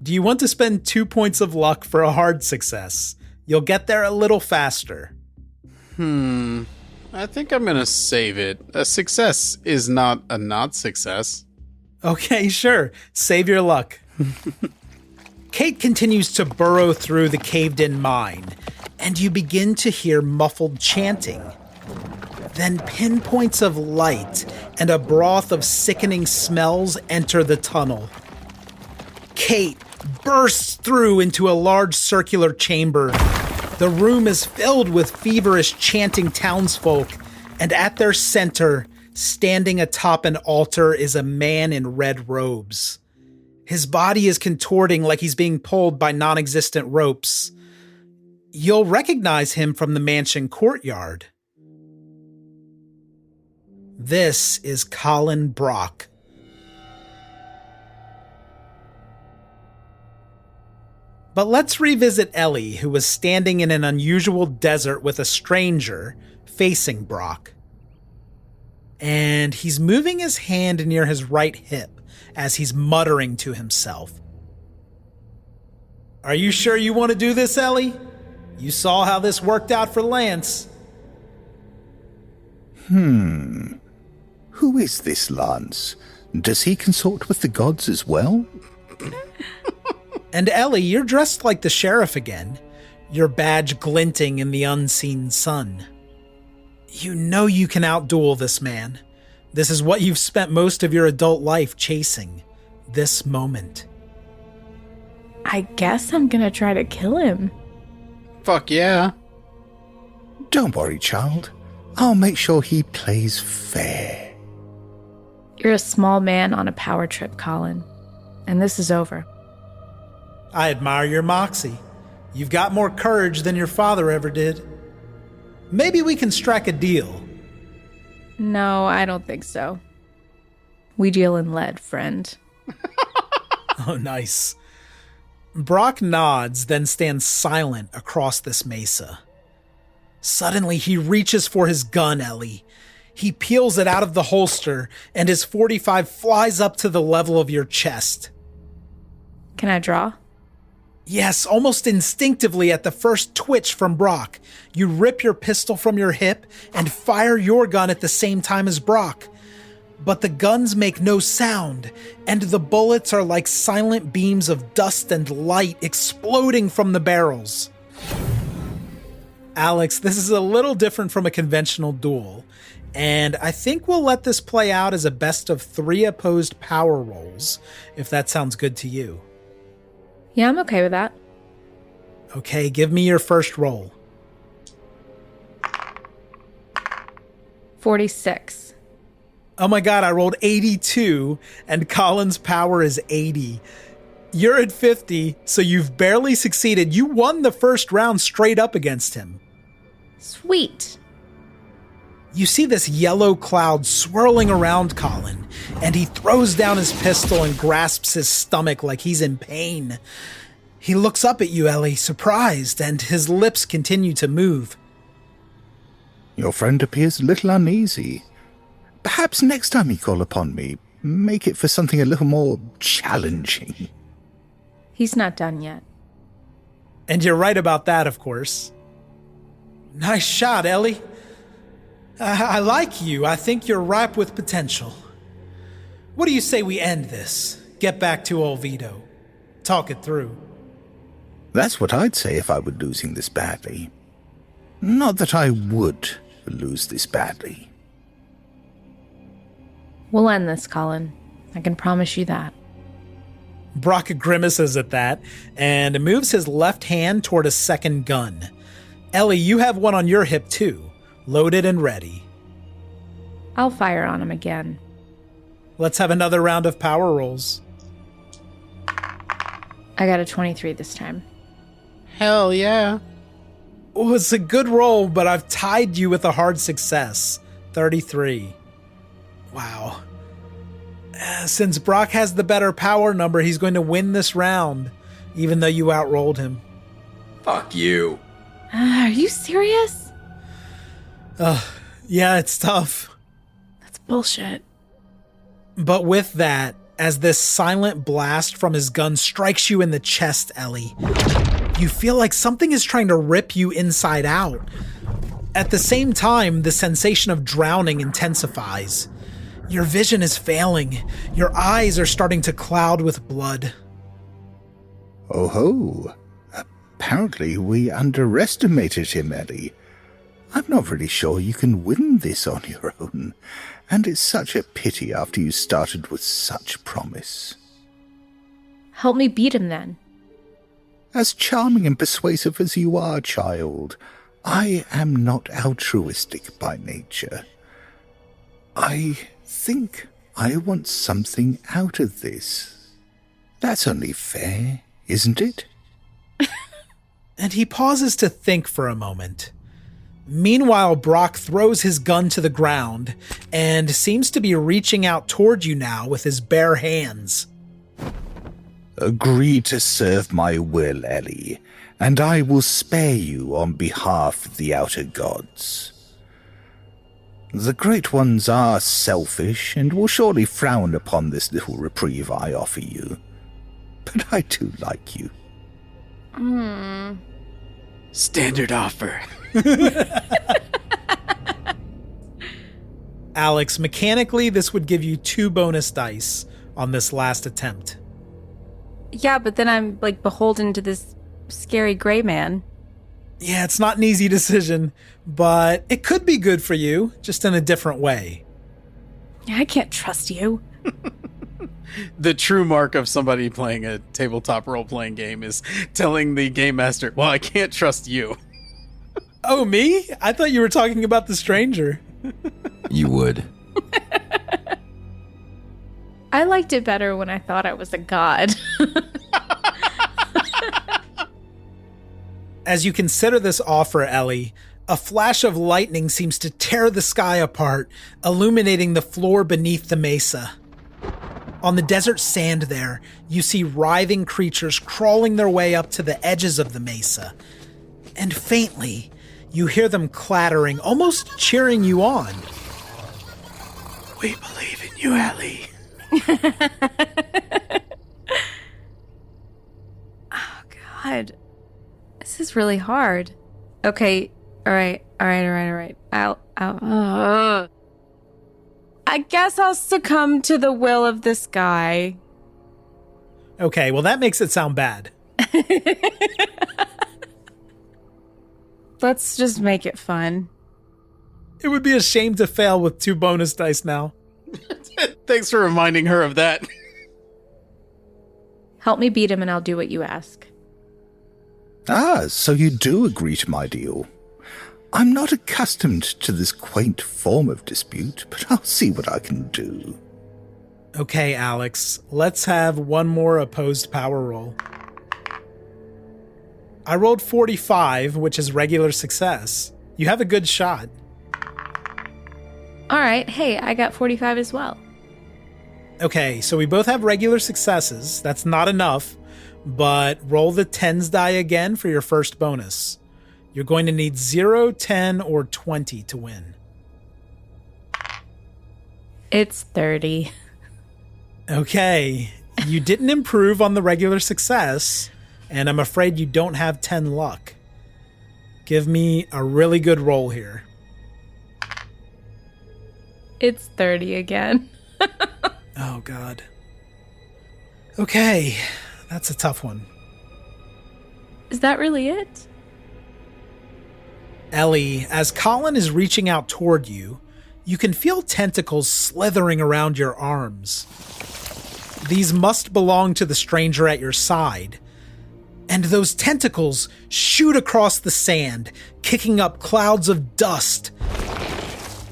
Do you want to spend 2 points of luck for a hard success? You'll get there a little faster. I think I'm going to save it. A success is not a not success. Okay, sure. Save your luck. Kate continues to burrow through the caved-in mine, and you begin to hear muffled chanting. Then pinpoints of light and a broth of sickening smells enter the tunnel. Kate bursts through into a large circular chamber. The room is filled with feverish chanting townsfolk, and at their center, standing atop an altar, is a man in red robes. His body is contorting like he's being pulled by non-existent ropes. You'll recognize him from the mansion courtyard. This is Colin Brock. But let's revisit Ellie, who was standing in an unusual desert with a stranger facing Brock. And he's moving his hand near his right hip as he's muttering to himself. Are you sure you want to do this, Ellie? You saw how this worked out for Lance. Who is this Lance? Does he consort with the gods as well? And Ellie, you're dressed like the sheriff again, your badge glinting in the unseen sun. You know you can outduel this man. This is what you've spent most of your adult life chasing. This moment. I guess I'm gonna try to kill him. Fuck yeah. Don't worry, child. I'll make sure he plays fair. You're a small man on a power trip, Colin. And this is over. I admire your moxie. You've got more courage than your father ever did. Maybe we can strike a deal. No, I don't think so. We deal in lead, friend. Oh, nice. Brock nods, then stands silent across this mesa. Suddenly, he reaches for his gun, Ellie. He peels it out of the holster, and his .45 flies up to the level of your chest. Can I draw? Yes, almost instinctively at the first twitch from Brock, you rip your pistol from your hip and fire your gun at the same time as Brock. But the guns make no sound, and the bullets are like silent beams of dust and light exploding from the barrels. Alex, this is a little different from a conventional duel, and I think we'll let this play out as a best of 3 opposed power rolls, if that sounds good to you. Yeah, I'm okay with that. Okay, give me your first roll. 46. Oh my god, I rolled 82, and Colin's power is 80. You're at 50, so you've barely succeeded. You won the first round straight up against him. Sweet. You see this yellow cloud swirling around Colin, and he throws down his pistol and grasps his stomach like he's in pain. He looks up at you, Ellie, surprised, and his lips continue to move. Your friend appears a little uneasy. Perhaps next time you call upon me, make it for something a little more challenging. He's not done yet. And you're right about that, of course. Nice shot, Ellie. I like you. I think you're ripe with potential. What do you say we end this? Get back to Olvido. Talk it through. That's what I'd say if I were losing this badly. Not that I would lose this badly. We'll end this, Colin. I can promise you that. Brock grimaces at that and moves his left hand toward a second gun. Ellie, you have one on your hip too, loaded and ready. I'll fire on him again. Let's have another round of power rolls. I got a 23 this time. Hell yeah. Oh, it's a good roll, but I've tied you with a hard success. 33. Wow. Since Brock has the better power number, he's going to win this round, even though you outrolled him. Fuck you. Are you serious? Yeah, it's tough. That's bullshit. But with that, as this silent blast from his gun strikes you in the chest, Ellie, you feel like something is trying to rip you inside out. At the same time, the sensation of drowning intensifies. Your vision is failing. Your eyes are starting to cloud with blood. Oh ho. Apparently we underestimated him, Ellie. I'm not really sure you can win this on your own, and it's such a pity after you started with such promise. Help me beat him then. As charming and persuasive as you are, child, I am not altruistic by nature. I think I want something out of this. That's only fair, isn't it? And he pauses to think for a moment. Meanwhile, Brock throws his gun to the ground and seems to be reaching out toward you now with his bare hands. Agree to serve my will, Ellie, and I will spare you on behalf of the outer gods. The Great Ones are selfish and will surely frown upon this little reprieve I offer you. But I do like you. Standard offer. Alex, mechanically, this would give you 2 bonus dice on this last attempt. Yeah, but then I'm like beholden to this scary gray man. Yeah, it's not an easy decision, but it could be good for you, just in a different way. I can't trust you. The true mark of somebody playing a tabletop role-playing game is telling the game master, well, I can't trust you. Oh, me? I thought you were talking about the stranger. You would. I liked it better when I thought I was a god. As you consider this offer, Ellie, a flash of lightning seems to tear the sky apart, illuminating the floor beneath the mesa. On the desert sand there, you see writhing creatures crawling their way up to the edges of the mesa. And faintly, you hear them clattering, almost cheering you on. We believe in you, Ellie. is really hard. Okay, all right. I guess I'll succumb to the will of this guy. Okay, well, that makes it sound bad. Let's just make it fun. It would be a shame to fail with 2 bonus dice now. Thanks for reminding her of that. Help me beat him and I'll do what you ask. Ah, so you do agree to my deal. I'm not accustomed to this quaint form of dispute, but I'll see what I can do. Okay, Alex, let's have one more opposed power roll. I rolled 45, which is regular success. You have a good shot. All right, hey, I got 45 as well. Okay, so we both have regular successes. That's not enough, but roll the 10s die again for your first bonus. You're going to need 0, 10, or 20 to win. It's 30. Okay, you didn't improve on the regular success, and I'm afraid you don't have 10 luck. Give me a really good roll here. It's 30 again. Oh, God. Okay, that's a tough one. Is that really it? Ellie, as Colin is reaching out toward you, you can feel tentacles slithering around your arms. These must belong to the stranger at your side. And those tentacles shoot across the sand, kicking up clouds of dust.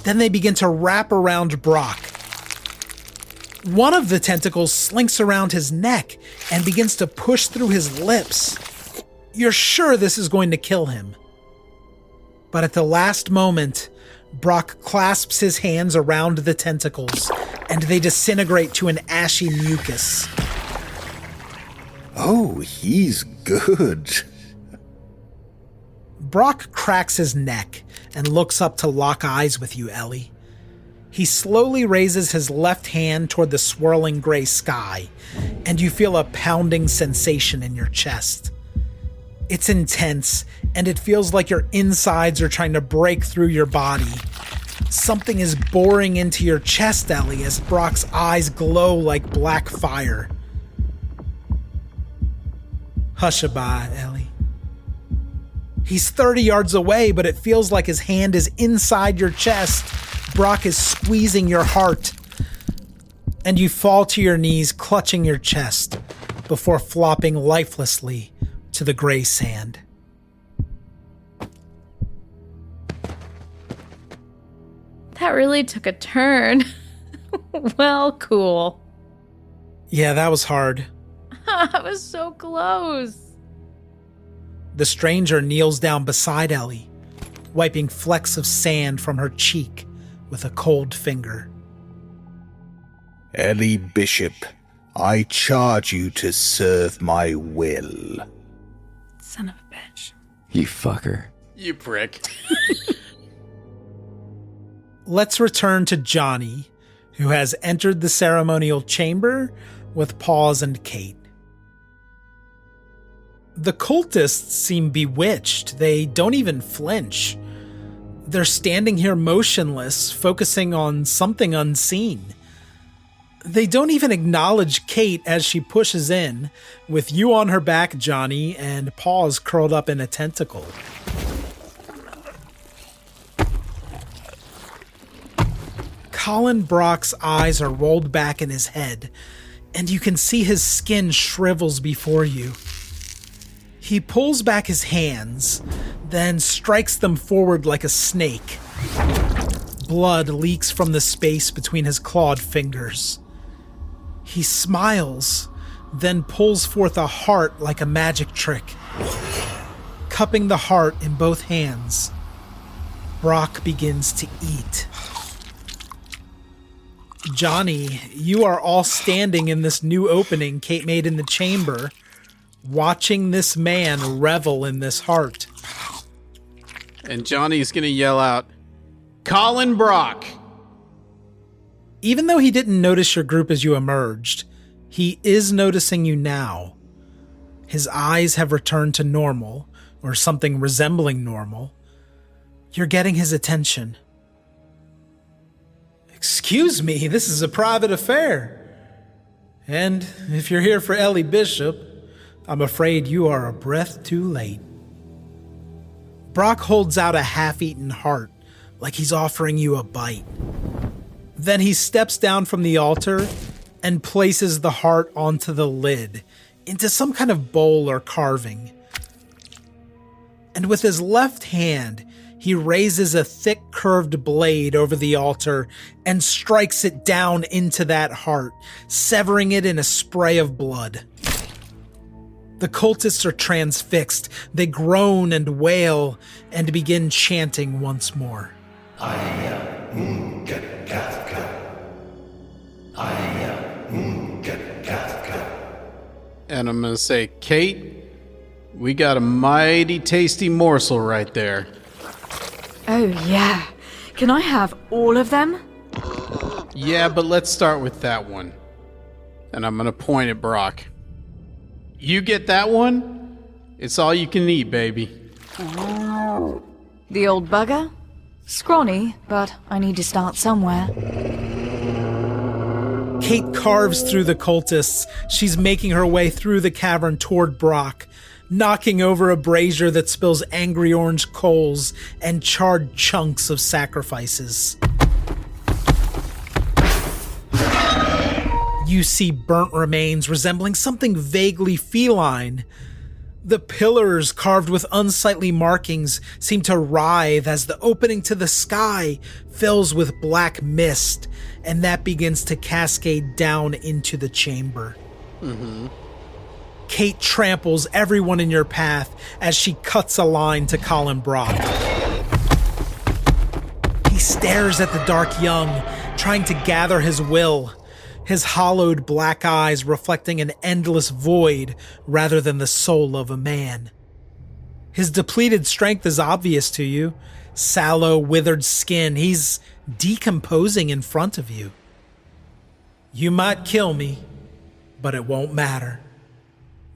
Then they begin to wrap around Brock. One of the tentacles slinks around his neck and begins to push through his lips. You're sure this is going to kill him. But at the last moment, Brock clasps his hands around the tentacles, and they disintegrate to an ashy mucus. Oh, he's good. Brock cracks his neck and looks up to lock eyes with you, Ellie. He slowly raises his left hand toward the swirling gray sky, and you feel a pounding sensation in your chest. It's intense, and it feels like your insides are trying to break through your body. Something is boring into your chest, Ellie, as Brock's eyes glow like black fire. Hush-a-bye, Ellie. He's 30 yards away, but it feels like his hand is inside your chest. Brock is squeezing your heart. And you fall to your knees, clutching your chest, before flopping lifelessly to the gray sand. That really took a turn. Well, cool. Yeah, that was hard. I was so close. The stranger kneels down beside Ellie, wiping flecks of sand from her cheek with a cold finger. Ellie Bishop, I charge you to serve my will. Son of a bitch. You fucker. You prick. Let's return to Johnny, who has entered the ceremonial chamber with Paws and Kate. The cultists seem bewitched. They don't even flinch. They're standing here motionless, focusing on something unseen. They don't even acknowledge Kate as she pushes in, with you on her back, Johnny, and Paws curled up in a tentacle. Colin Brock's eyes are rolled back in his head, and you can see his skin shrivels before you. He pulls back his hands, then strikes them forward like a snake. Blood leaks from the space between his clawed fingers. He smiles, then pulls forth a heart like a magic trick. Cupping the heart in both hands, Brock begins to eat. Johnny, you are all standing in this new opening Kate made in the chamber, watching this man revel in this heart. And Johnny's gonna yell out, Colin Brock! Even though he didn't notice your group as you emerged, he is noticing you now. His eyes have returned to normal, or something resembling normal, you're getting his attention. Excuse me, this is a private affair. And if you're here for Ellie Bishop, I'm afraid you are a breath too late. Brock holds out a half-eaten heart, like he's offering you a bite. Then he steps down from the altar and places the heart onto the lid, into some kind of bowl or carving. And with his left hand, he raises a thick curved blade over the altar and strikes it down into that heart, severing it in a spray of blood. The cultists are transfixed. They groan and wail and begin chanting once more. And I'm going to say, Kate, we got a mighty tasty morsel right there. Oh, yeah. Can I have all of them? Yeah, but let's start with that one. And I'm going to point at Brock. You get that one? It's all you can eat, baby. The old bugger? Scrawny, but I need to start somewhere. Kate carves through the cultists. She's making her way through the cavern toward Brock, knocking over a brazier that spills angry orange coals and charred chunks of sacrifices. You see burnt remains resembling something vaguely feline. The pillars, carved with unsightly markings, seem to writhe as the opening to the sky fills with black mist, and that begins to cascade down into the chamber. Kate tramples everyone in your path as she cuts a line to Colin Brock. He stares at the dark young, trying to gather his will, his hollowed black eyes reflecting an endless void rather than the soul of a man. His depleted strength is obvious to you. Sallow, withered skin. He's decomposing in front of you. You might kill me, but it won't matter.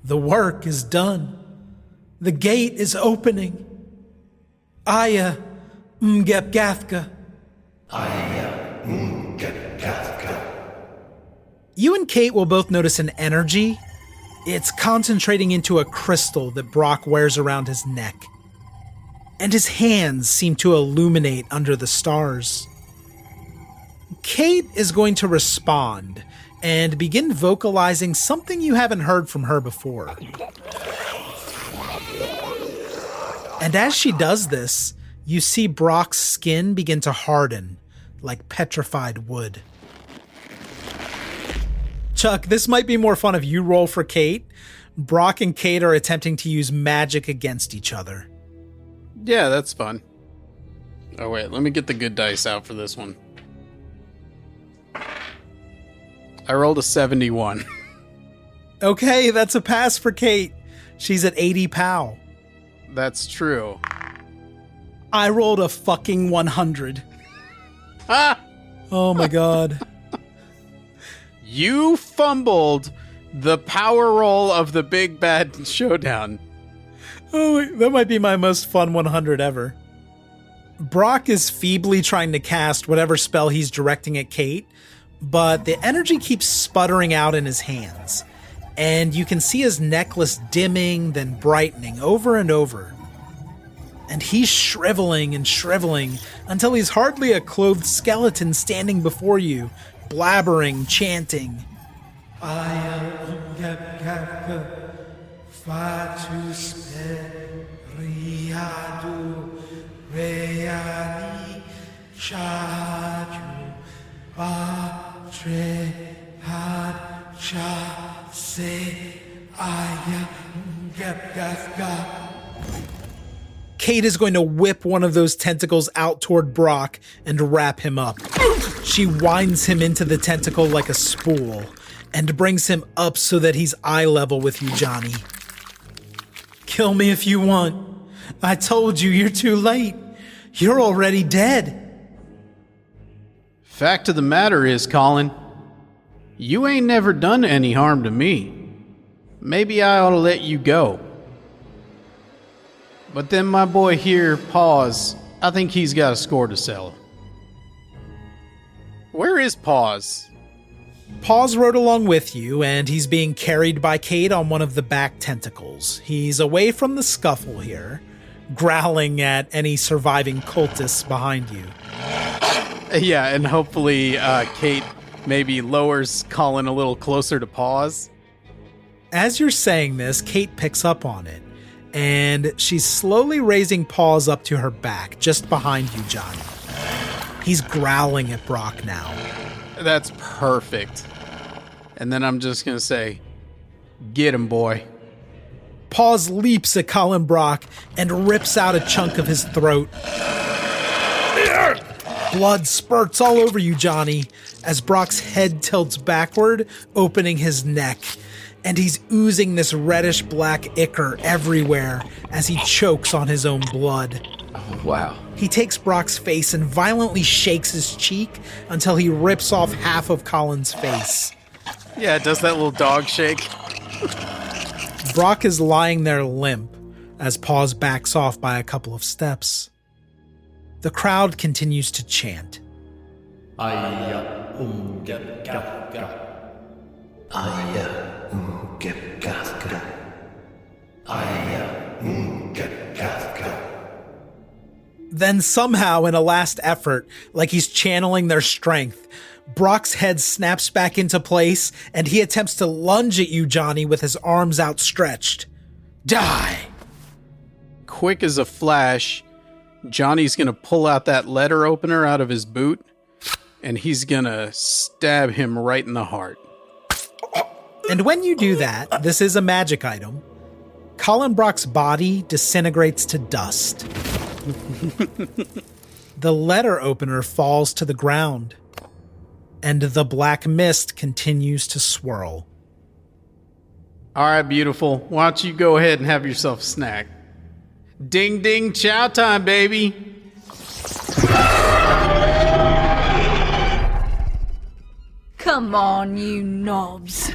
The work is done. The gate is opening. Aya Mgepgathka. Aya Mgepgathka. You and Kate will both notice an energy. It's concentrating into a crystal that Brock wears around his neck. And his hands seem to illuminate under the stars. Kate is going to respond and begin vocalizing something you haven't heard from her before. And as she does this, you see Brock's skin begin to harden like petrified wood. Chuck, this might be more fun if you roll for Kate. Brock and Kate are attempting to use magic against each other. Yeah, that's fun. Oh, wait, let me get the good dice out for this one. I rolled a 71. Okay, that's a pass for Kate. She's at 80 POW. That's true. I rolled a fucking 100. Ah! Oh my god. You fumbled the power roll of the big bad showdown. Oh, that might be my most fun 100 ever. Brock is feebly trying to cast whatever spell he's directing at Kate, but the energy keeps sputtering out in his hands, and you can see his necklace dimming, then brightening over and over. And he's shriveling and shriveling until he's hardly a clothed skeleton standing before you, blabbering, chanting. I am Gepgapka, Fatus Periadu, Reani, Shaju, Patre, Had, Sha, Se, I am Gepgapka. Kate is going to whip one of those tentacles out toward Brock and wrap him up. She winds him into the tentacle like a spool and brings him up so that he's eye level with you, Johnny. Kill me if you want. I told you, you're too late. You're already dead. Fact of the matter is, Colin, you ain't never done any harm to me. Maybe I ought to let you go. But then my boy here, Paws, I think he's got a score to settle. Where is Paws? Paws rode along with you, and he's being carried by Kate on one of the back tentacles. He's away from the scuffle here, growling at any surviving cultists behind you. Yeah, and hopefully Kate maybe lowers Colin a little closer to Paws. As you're saying this, Kate picks up on it, and she's slowly raising Paws up to her back, just behind you, Johnny. He's growling at Brock now. That's perfect. And then I'm just going to say, get him, boy. Paws leaps at Colin Brock and rips out a chunk of his throat. Blood spurts all over you, Johnny, as Brock's head tilts backward, opening his neck. And he's oozing this reddish-black ichor everywhere as he chokes on his own blood. Oh, wow. He takes Brock's face and violently shakes his cheek until he rips off half of Colin's face. Yeah, it does that little dog shake. Brock is lying there limp as Paws backs off by a couple of steps. The crowd continues to chant. Then somehow, in a last effort, like he's channeling their strength, Brock's head snaps back into place, and he attempts to lunge at you, Johnny, with his arms outstretched. Die! Quick as a flash, Johnny's going to pull out that letter opener out of his boot, and he's going to stab him right in the heart. And when you do that, this is a magic item. Colin Brock's body disintegrates to dust. The letter opener falls to the ground, and the black mist continues to swirl. All right, beautiful. Why don't you go ahead and have yourself a snack? Ding, ding, chow time, baby. Come on, you knobs.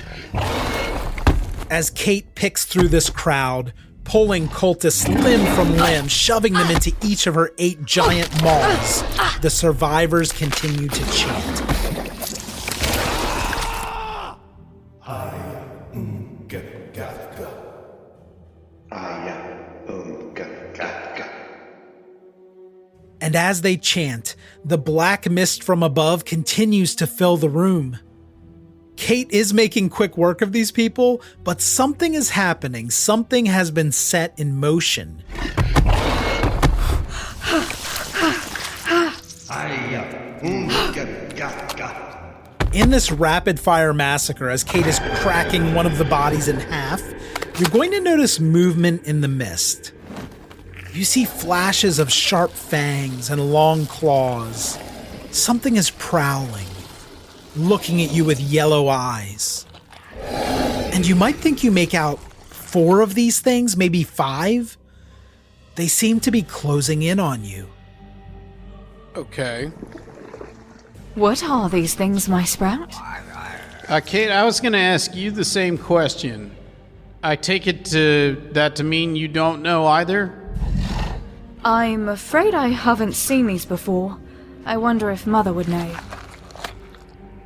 As Kate picks through this crowd, pulling cultists limb from limb, shoving them into each of her 8 giant maws, the survivors continue to chant. And as they chant, the black mist from above continues to fill the room. Kate is making quick work of these people, but something is happening. Something has been set in motion. In this rapid-fire massacre, as Kate is cracking one of the bodies in half, you're going to notice movement in the mist. You see flashes of sharp fangs and long claws. Something is prowling, looking at you with yellow eyes. And you might think you make out 4 of these things, maybe 5. They seem to be closing in on you. Okay. What are these things, my sprout? Kate, I was going to ask you the same question. I take it to mean you don't know either? I'm afraid I haven't seen these before. I wonder if Mother would know.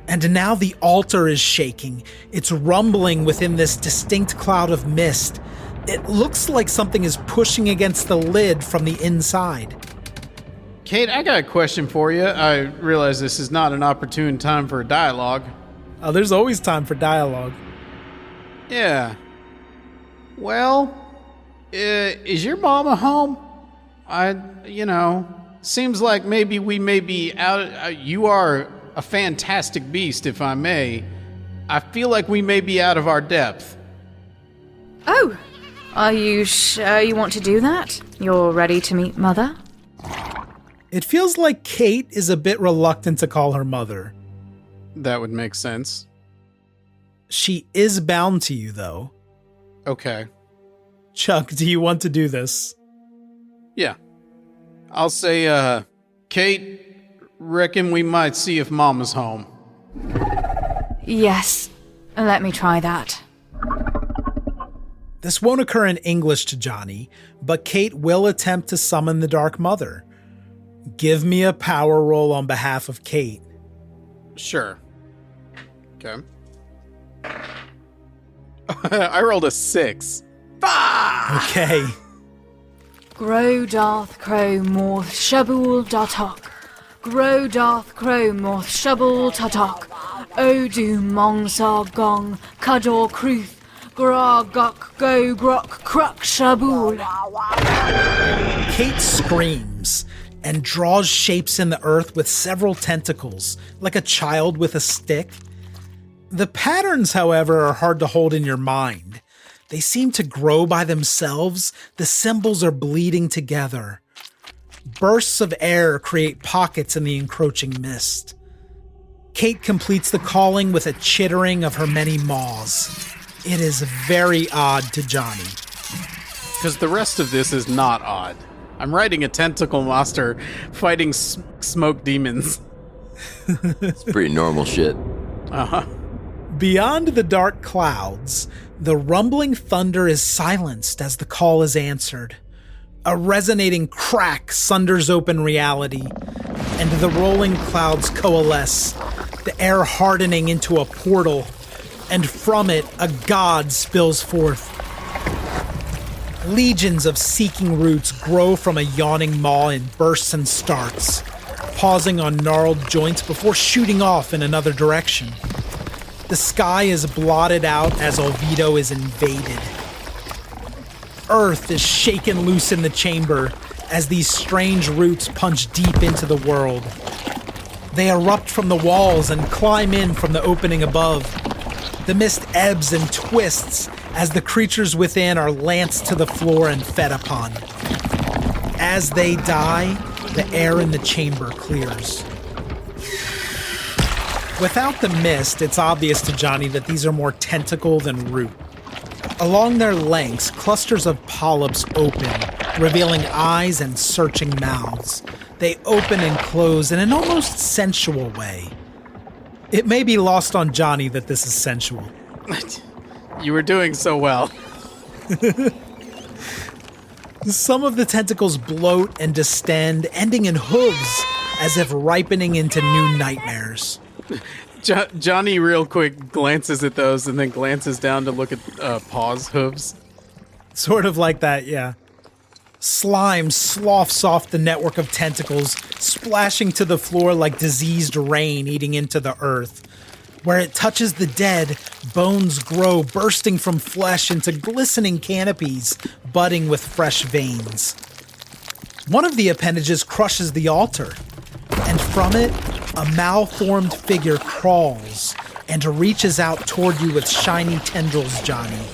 And now the altar is shaking. It's rumbling within this distinct cloud of mist. It looks like something is pushing against the lid from the inside. Kate, I got a question for you. I realize this is not an opportune time for a dialogue. Oh, there's always time for dialogue. Yeah. Well, is your mama home? Seems like maybe we may be out. You are a fantastic beast, if I may. I feel like we may be out of our depth. Oh, are you sure you want to do that? You're ready to meet Mother? It feels like Kate is a bit reluctant to call her mother. That would make sense. She is bound to you, though. Okay. Chuck, do you want to do this? Yeah. I'll say, Kate, reckon we might see if Mama's home. Yes. Let me try that. This won't occur in English to Johnny, but Kate will attempt to summon the Dark Mother. Give me a power roll on behalf of Kate. Sure. Okay. I rolled a 6. Okay. Grow Darth Crow Morth Shabul Datok. Grow Darth Crow Morth Shabul Tatok. Odu Mongsar Gong Kador Kruth. Gra Gok Go Grok Kruk Shabul. Kate screams and draws shapes in the earth with several tentacles, like a child with a stick. The patterns, however, are hard to hold in your mind. They seem to grow by themselves. The symbols are bleeding together. Bursts of air create pockets in the encroaching mist. Kate completes the calling with a chittering of her many maws. It is very odd to Johnny. Because the rest of this is not odd. I'm writing a tentacle monster fighting smoke demons. It's pretty normal shit. Uh-huh. Beyond the dark clouds, the rumbling thunder is silenced as the call is answered. A resonating crack sunders open reality, and the rolling clouds coalesce, the air hardening into a portal, and from it a god spills forth. Legions of seeking roots grow from a yawning maw in bursts and starts, pausing on gnarled joints before shooting off in another direction. The sky is blotted out as Oviedo is invaded. Earth is shaken loose in the chamber as these strange roots punch deep into the world. They erupt from the walls and climb in from the opening above. The mist ebbs and twists as the creatures within are lanced to the floor and fed upon. As they die, the air in the chamber clears. Without the mist, it's obvious to Johnny that these are more tentacle than root. Along their lengths, clusters of polyps open, revealing eyes and searching mouths. They open and close in an almost sensual way. It may be lost on Johnny that this is sensual. You were doing so well. Some of the tentacles bloat and distend, ending in hooves, as if ripening into new nightmares. Johnny real quick glances at those and then glances down to look at Paw's hooves. Sort of like that, yeah. Slime sloughs off the network of tentacles, splashing to the floor like diseased rain eating into the earth. Where it touches the dead, bones grow, bursting from flesh into glistening canopies, budding with fresh veins. One of the appendages crushes the altar, and from it, a malformed figure crawls and reaches out toward you with shiny tendrils, Johnny.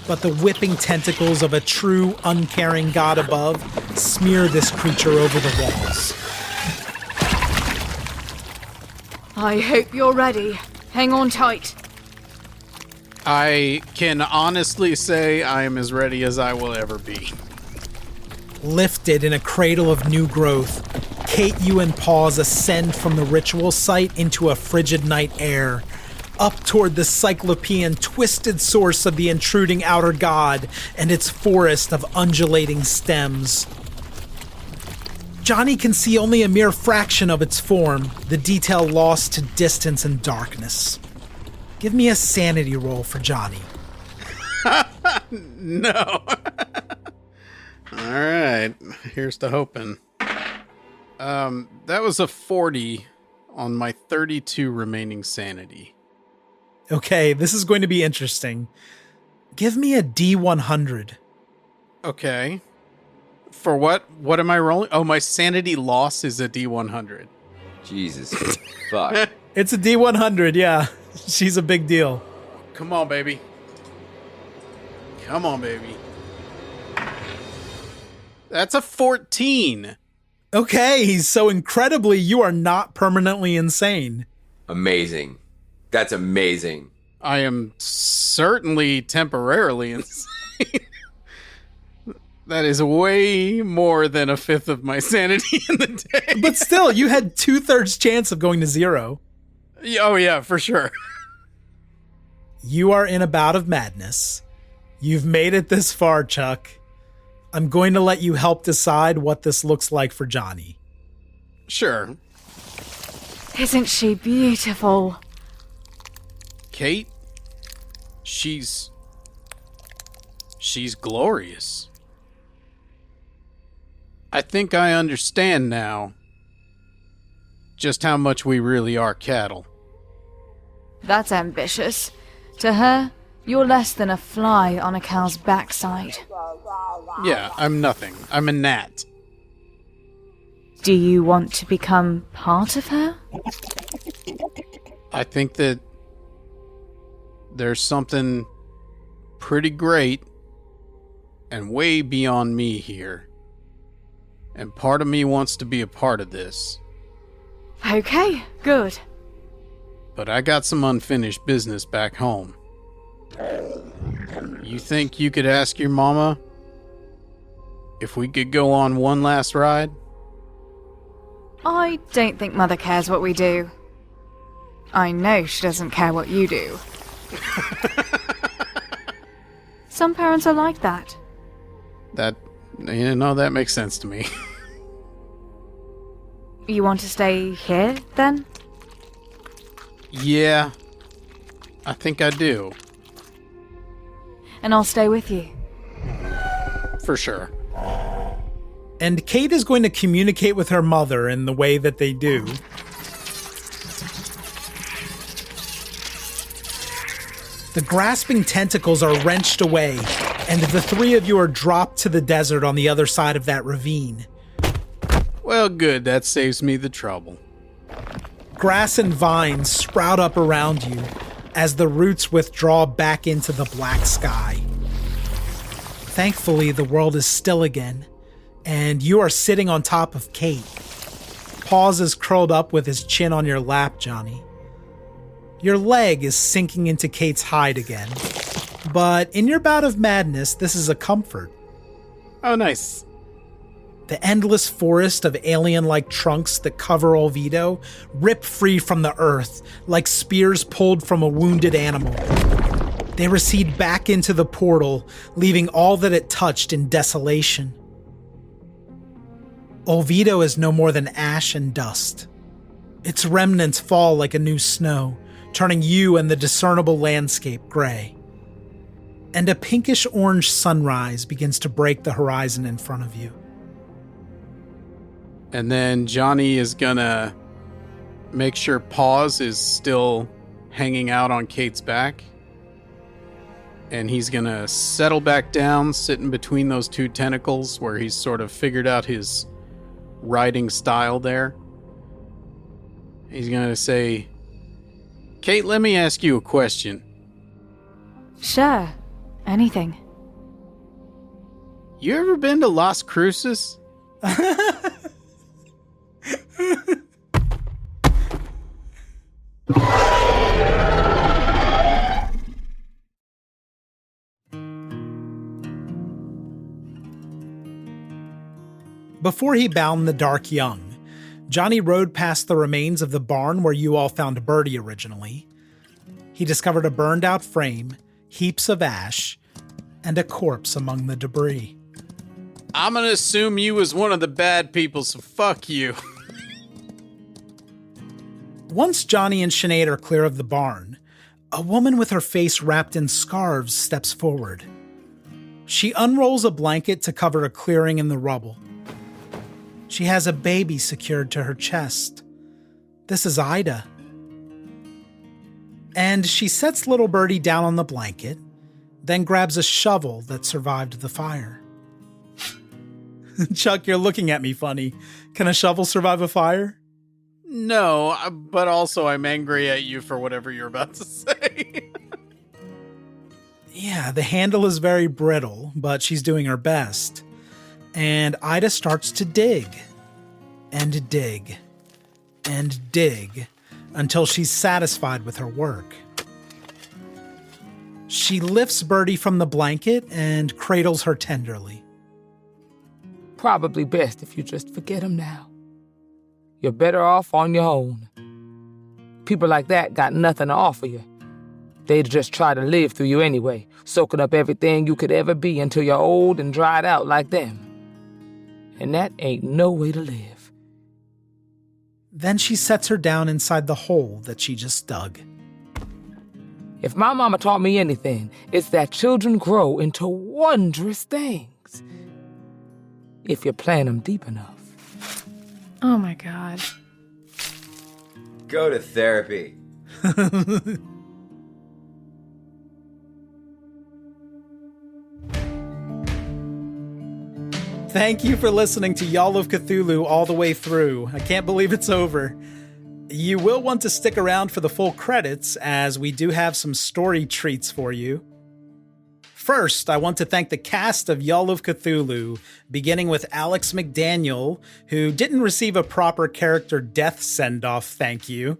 But the whipping tentacles of a true, uncaring god above smear this creature over the walls. I hope you're ready. Hang on tight. I can honestly say I am as ready as I will ever be. Lifted in a cradle of new growth, Kate, you and Paws ascend from the ritual site into a frigid night air, up toward the cyclopean twisted source of the intruding outer god and its forest of undulating stems. Johnny can see only a mere fraction of its form, the detail lost to distance and darkness. Give me a sanity roll for Johnny. No. All right, here's to hoping. That was a 40 on my 32 remaining sanity. Okay, this is going to be interesting. Give me a D100. Okay. For what? What am I rolling? Oh, my sanity loss is a D100. Jesus. Fuck. It's a D100, yeah. She's a big deal. Come on, baby. Come on, baby. That's a 14. Okay, so incredibly, you are not permanently insane. Amazing. That's amazing. I am certainly temporarily insane. That is way more than a fifth of my sanity in the day. But still, you had 2/3 chance of going to zero. Oh, yeah, for sure. You are in a bout of madness. You've made it this far, Chuck. I'm going to let you help decide what this looks like for Johnny. Sure. Isn't she beautiful? Kate? She's glorious. I think I understand now just how much we really are cattle. That's ambitious. To her, you're less than a fly on a cow's backside. Yeah, I'm nothing. I'm a gnat. Do you want to become part of her? I think that there's something pretty great and way beyond me here. And part of me wants to be a part of this. Okay, good. But I got some unfinished business back home. You think you could ask your mama if we could go on one last ride? I don't think Mother cares what we do. I know she doesn't care what you do. Some parents are like that. That makes sense to me. You want to stay here, then? Yeah, I think I do. And I'll stay with you. For sure. And Kate is going to communicate with her mother in the way that they do. The grasping tentacles are wrenched away, and the three of you are dropped to the desert on the other side of that ravine. Well, good. That saves me the trouble. Grass and vines sprout up around you as the roots withdraw back into the black sky. Thankfully, the world is still again, and you are sitting on top of Kate. Paws is curled up with his chin on your lap, Johnny. Your leg is sinking into Kate's hide again, but in your bout of madness, this is a comfort. Oh, nice. The endless forest of alien-like trunks that cover Oviedo rip free from the earth like spears pulled from a wounded animal. They recede back into the portal, leaving all that it touched in desolation. Oviedo is no more than ash and dust. Its remnants fall like a new snow, turning you and the discernible landscape gray. And a pinkish-orange sunrise begins to break the horizon in front of you. And then Johnny is gonna make sure Paws is still hanging out on Kate's back. And he's gonna settle back down, sitting between those two tentacles where he's sort of figured out his riding style there. He's gonna say, Kate, let me ask you a question. Sure. Anything. You ever been to Las Cruces? Before he bound the dark young, Johnny rode past the remains of the barn where you all found Birdie originally. He discovered a burned out frame, heaps of ash, and a corpse among the debris. I'm gonna assume you was one of the bad people, so fuck you. Once Johnny and Sinead are clear of the barn, a woman with her face wrapped in scarves steps forward. She unrolls a blanket to cover a clearing in the rubble. She has a baby secured to her chest. This is Ida. And she sets little Birdie down on the blanket, then grabs a shovel that survived the fire. Chuck, you're looking at me funny. Can a shovel survive a fire? No, but also I'm angry at you for whatever you're about to say. Yeah, the handle is very brittle, but she's doing her best. And Ida starts to dig, and dig, and dig, until she's satisfied with her work. She lifts Birdie from the blanket and cradles her tenderly. Probably best if you just forget him now. You're better off on your own. People like that got nothing to offer you. They'd just try to live through you anyway, soaking up everything you could ever be until you're old and dried out like them. And that ain't no way to live. Then she sets her down inside the hole that she just dug. If my mama taught me anything, it's that children grow into wondrous things. If you plant them deep enough. Oh my God. Go to therapy. Thank you for listening to Y'all of Cthulhu all the way through. I can't believe it's over. You will want to stick around for the full credits, as we do have some story treats for you. First, I want to thank the cast of Y'all of Cthulhu, beginning with Alex McDaniel, who didn't receive a proper character death send-off thank you.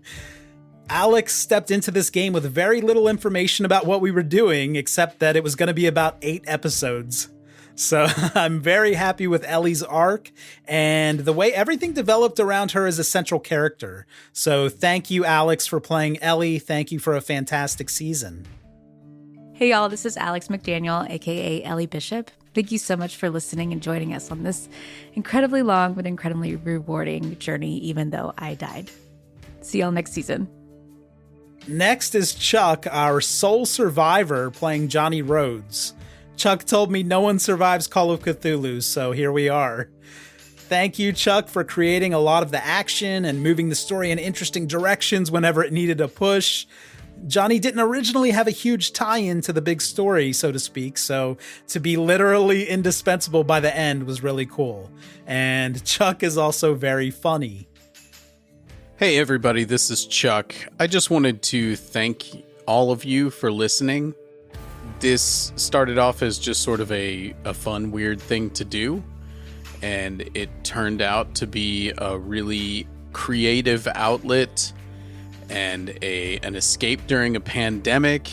Alex stepped into this game with very little information about what we were doing, except that it was going to be about 8 episodes. So I'm very happy with Ellie's arc and the way everything developed around her as a central character. So thank you, Alex, for playing Ellie. Thank you for a fantastic season. Hey y'all, this is Alex McDaniel, aka Ellie Bishop. Thank you so much for listening and joining us on this incredibly long but incredibly rewarding journey, even though I died. See y'all next season. Next is Chuck, our sole survivor, playing Johnny Rhodes. Chuck told me no one survives Call of Cthulhu, so here we are. Thank you, Chuck, for creating a lot of the action and moving the story in interesting directions whenever it needed a push. Johnny didn't originally have a huge tie-in to the big story, so to speak, so to be literally indispensable by the end was really cool. And Chuck is also very funny. Hey everybody, this is Chuck. I just wanted to thank all of you for listening. This started off as just sort of a fun, weird thing to do, and it turned out to be a really creative outlet and an escape during a pandemic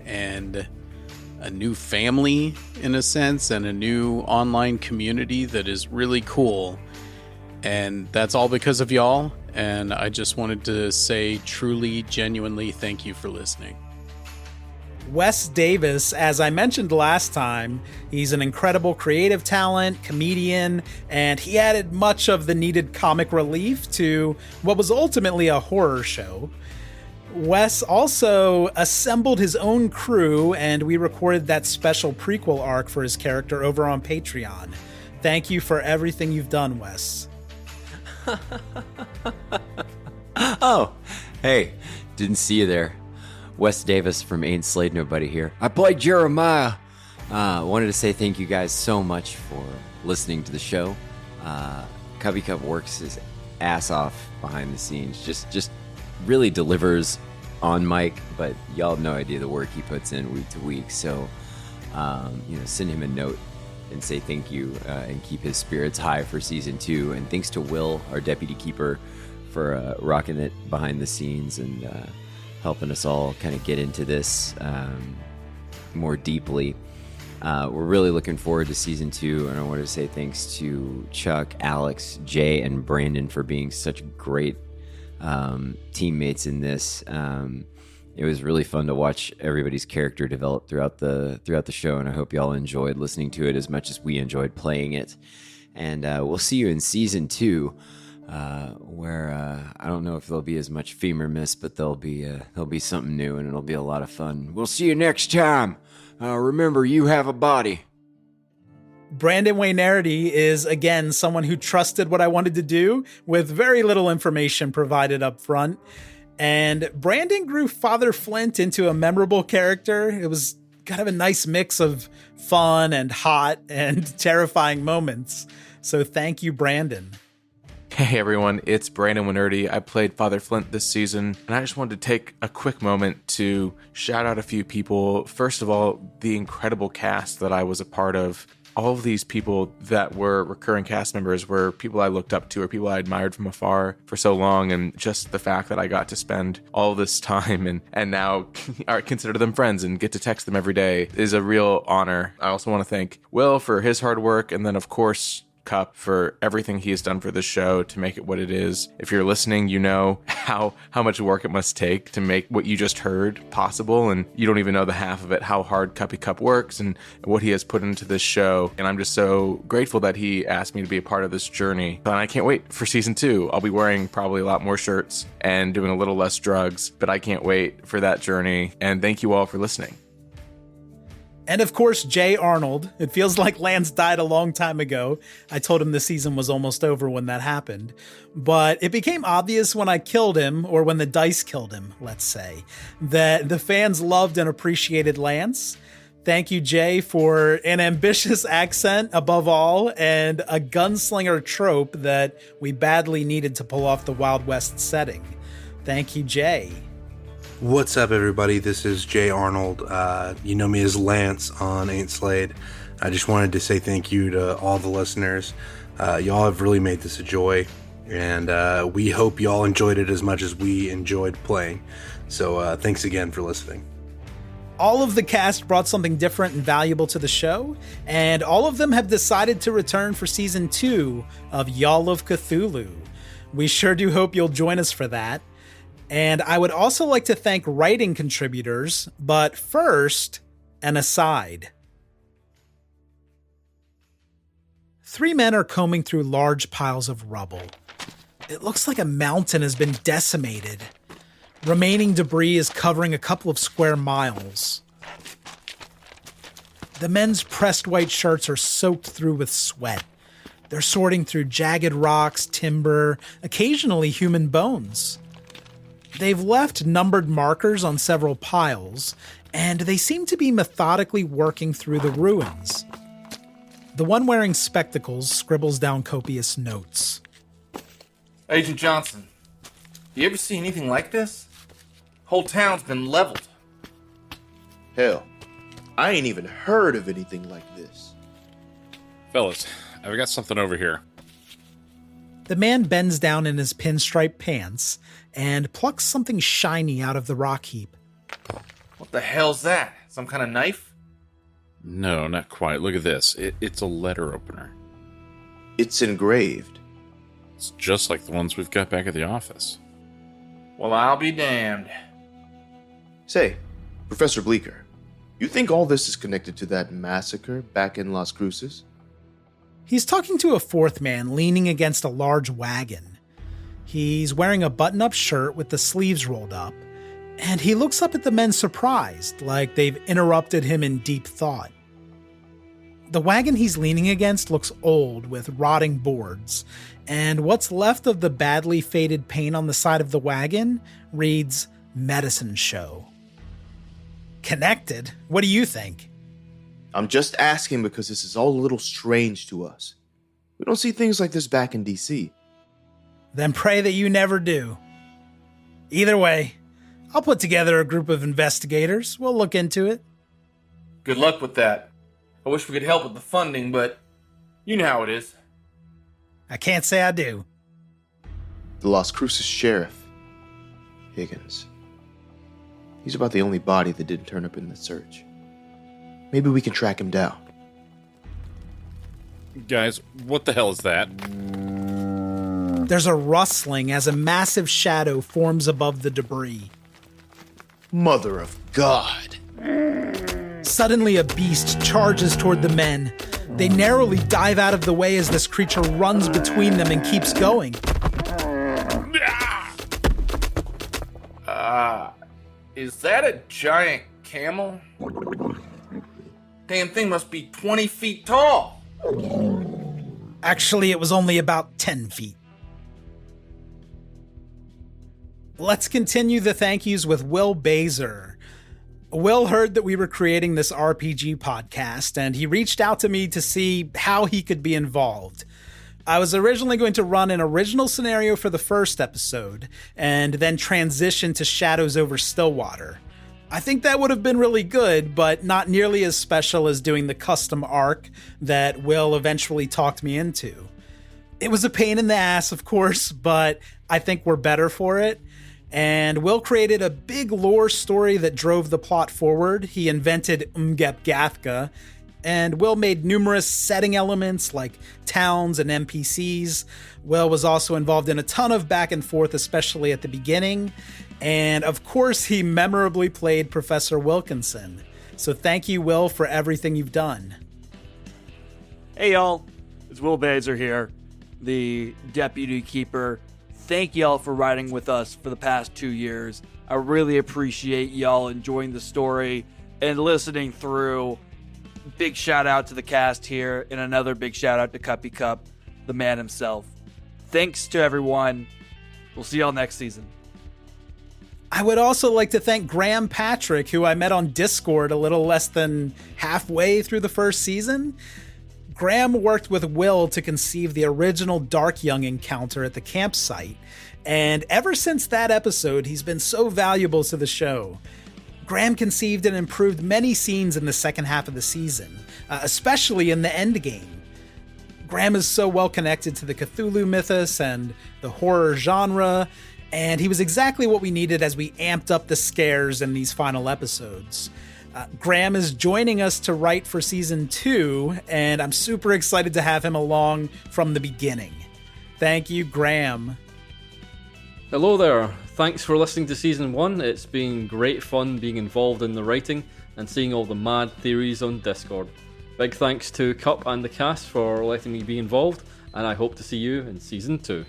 and a new family, in a sense, and a new online community that is really cool. And that's all because of y'all, and I just wanted to say truly, genuinely thank you for listening. Wes Davis, as I mentioned last time, he's an incredible creative talent, comedian, and he added much of the needed comic relief to what was ultimately a horror show. Wes also assembled his own crew, and we recorded that special prequel arc for his character over on Patreon. Thank you for everything you've done, Wes. Oh, hey, didn't see you there. Wes Davis from Ain't Slayed Nobody here. I played Jeremiah. Wanted to say thank you guys so much for listening to the show. Cubby Cup works his ass off behind the scenes. Just really delivers on mic, but y'all have no idea the work he puts in week to week. So, send him a note and say thank you and keep his spirits high for season 2. And thanks to Will, our deputy keeper, for rocking it behind the scenes and helping us all kind of get into this more deeply. We're really looking forward to season 2, and I want to say thanks to Chuck, Alex, Jay, and Brandon for being such great teammates in this. It was really fun to watch everybody's character develop throughout the show, and I hope y'all enjoyed listening to it as much as we enjoyed playing it. And we'll see you in season 2. Where I don't know if there'll be as much femur miss, but there'll be something new, and it'll be a lot of fun. We'll see you next time. Remember, you have a body. Brandon Waynarity is, again, someone who trusted what I wanted to do with very little information provided up front. And Brandon grew Father Flint into a memorable character. It was kind of a nice mix of fun and hot and terrifying moments. So thank you, Brandon. Hey everyone, it's Brandon Winerdy. I played Father Flint this season, and I just wanted to take a quick moment to shout out a few people. First of all, the incredible cast that I was a part of. All of these people that were recurring cast members were people I looked up to or people I admired from afar for so long, and just the fact that I got to spend all this time and now consider them friends and get to text them every day is a real honor. I also want to thank Will for his hard work, and then of course Cup for everything he has done for this show to make it what it is. If you're listening, you know how much work it must take to make what you just heard possible, and you don't even know the half of it, how hard Cuppy Cup works and what he has put into this show. And I'm just so grateful that he asked me to be a part of this journey. And I can't wait for season 2. I'll be wearing probably a lot more shirts and doing a little less drugs, but I can't wait for that journey. And thank you all for listening. And of course, Jay Arnold. It feels like Lance died a long time ago. I told him the season was almost over when that happened. But it became obvious when I killed him, or when the dice killed him, let's say, that the fans loved and appreciated Lance. Thank you, Jay, for an ambitious accent above all, and a gunslinger trope that we badly needed to pull off the Wild West setting. Thank you, Jay. What's up, everybody? This is Jay Arnold. You know me as Lance on Ain't Slayed. I just wanted to say thank you to all the listeners. Y'all have really made this a joy, and we hope y'all enjoyed it as much as we enjoyed playing. So thanks again for listening. All of the cast brought something different and valuable to the show, and all of them have decided to return for season 2 of Y'all of Cthulhu. We sure do hope you'll join us for that. And I would also like to thank writing contributors, but first, an aside. 3 men are combing through large piles of rubble. It looks like a mountain has been decimated. Remaining debris is covering a couple of square miles. The men's pressed white shirts are soaked through with sweat. They're sorting through jagged rocks, timber, occasionally human bones. They've left numbered markers on several piles, and they seem to be methodically working through the ruins. The one wearing spectacles scribbles down copious notes. Agent Johnson, you ever see anything like this? Whole town's been leveled. Hell, I ain't even heard of anything like this. Fellas, I've got something over here. The man bends down in his pinstripe pants and plucks something shiny out of the rock heap. What the hell's that? Some kind of knife? No, not quite. Look at this. It's a letter opener. It's engraved. It's just like the ones we've got back at the office. Well, I'll be damned. Say, Professor Bleeker, you think all this is connected to that massacre back in Las Cruces? He's talking to a fourth man leaning against a large wagon. He's wearing a button-up shirt with the sleeves rolled up, and he looks up at the men surprised, like they've interrupted him in deep thought. The wagon he's leaning against looks old with rotting boards, and what's left of the badly faded paint on the side of the wagon reads Medicine Show. Connected? What do you think? I'm just asking because this is all a little strange to us. We don't see things like this back in DC. Then pray that you never do. Either way, I'll put together a group of investigators. We'll look into it. Good luck with that. I wish we could help with the funding, but you know how it is. I can't say I do. The Las Cruces sheriff, Higgins. He's about the only body that didn't turn up in the search. Maybe we can track him down. Guys, what the hell is that? There's a rustling as a massive shadow forms above the debris. Mother of God! Suddenly a beast charges toward the men. They narrowly dive out of the way as this creature runs between them and keeps going. Is that a giant camel? Damn thing must be 20 feet tall. Actually, it was only about 10 feet. Let's continue the thank yous with Will Bazer. Will heard that we were creating this RPG podcast, and he reached out to me to see how he could be involved. I was originally going to run an original scenario for the first episode, and then transition to Shadows over Stillwater. I think that would have been really good, but not nearly as special as doing the custom arc that Will eventually talked me into. It was a pain in the ass, of course, but I think we're better for it. And Will created a big lore story that drove the plot forward. He invented Umgep Gathka. And Will made numerous setting elements like towns and NPCs. Will was also involved in a ton of back and forth, especially at the beginning. And of course, he memorably played Professor Wilkinson. So thank you, Will, for everything you've done. Hey, y'all. It's Will Bazer here, the Deputy Keeper. Thank y'all for riding with us for the past 2 years. I really appreciate y'all enjoying the story and listening through. Big shout out to the cast here, and another big shout out to Cuppy Cup, the man himself. Thanks to everyone. We'll see y'all next season. I would also like to thank Graham Patrick, who I met on Discord a little less than halfway through the first season. Graham worked with Will to conceive the original Dark Young encounter at the campsite, and ever since that episode, he's been so valuable to the show. Graham conceived and improved many scenes in the second half of the season, especially in the endgame. Graham is so well connected to the Cthulhu mythos and the horror genre, and he was exactly what we needed as we amped up the scares in these final episodes. Graham is joining us to write for season 2, and I'm super excited to have him along from the beginning. Thank you, Graham. Hello there. Thanks for listening to season 1. It's been great fun being involved in the writing and seeing all the mad theories on Discord. Big thanks to Cup and the cast for letting me be involved, and I hope to see you in season 2.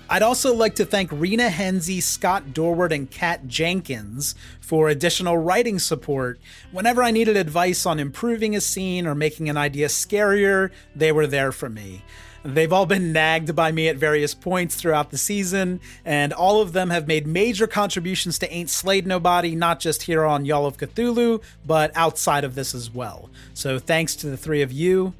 I'd also like to thank Rena Henze, Scott Dorward, and Kat Jenkins for additional writing support. Whenever I needed advice on improving a scene or making an idea scarier, they were there for me. They've all been nagged by me at various points throughout the season, and all of them have made major contributions to Ain't Slayed Nobody, not just here on Y'all of Cthulhu, but outside of this as well. So thanks to the three of you.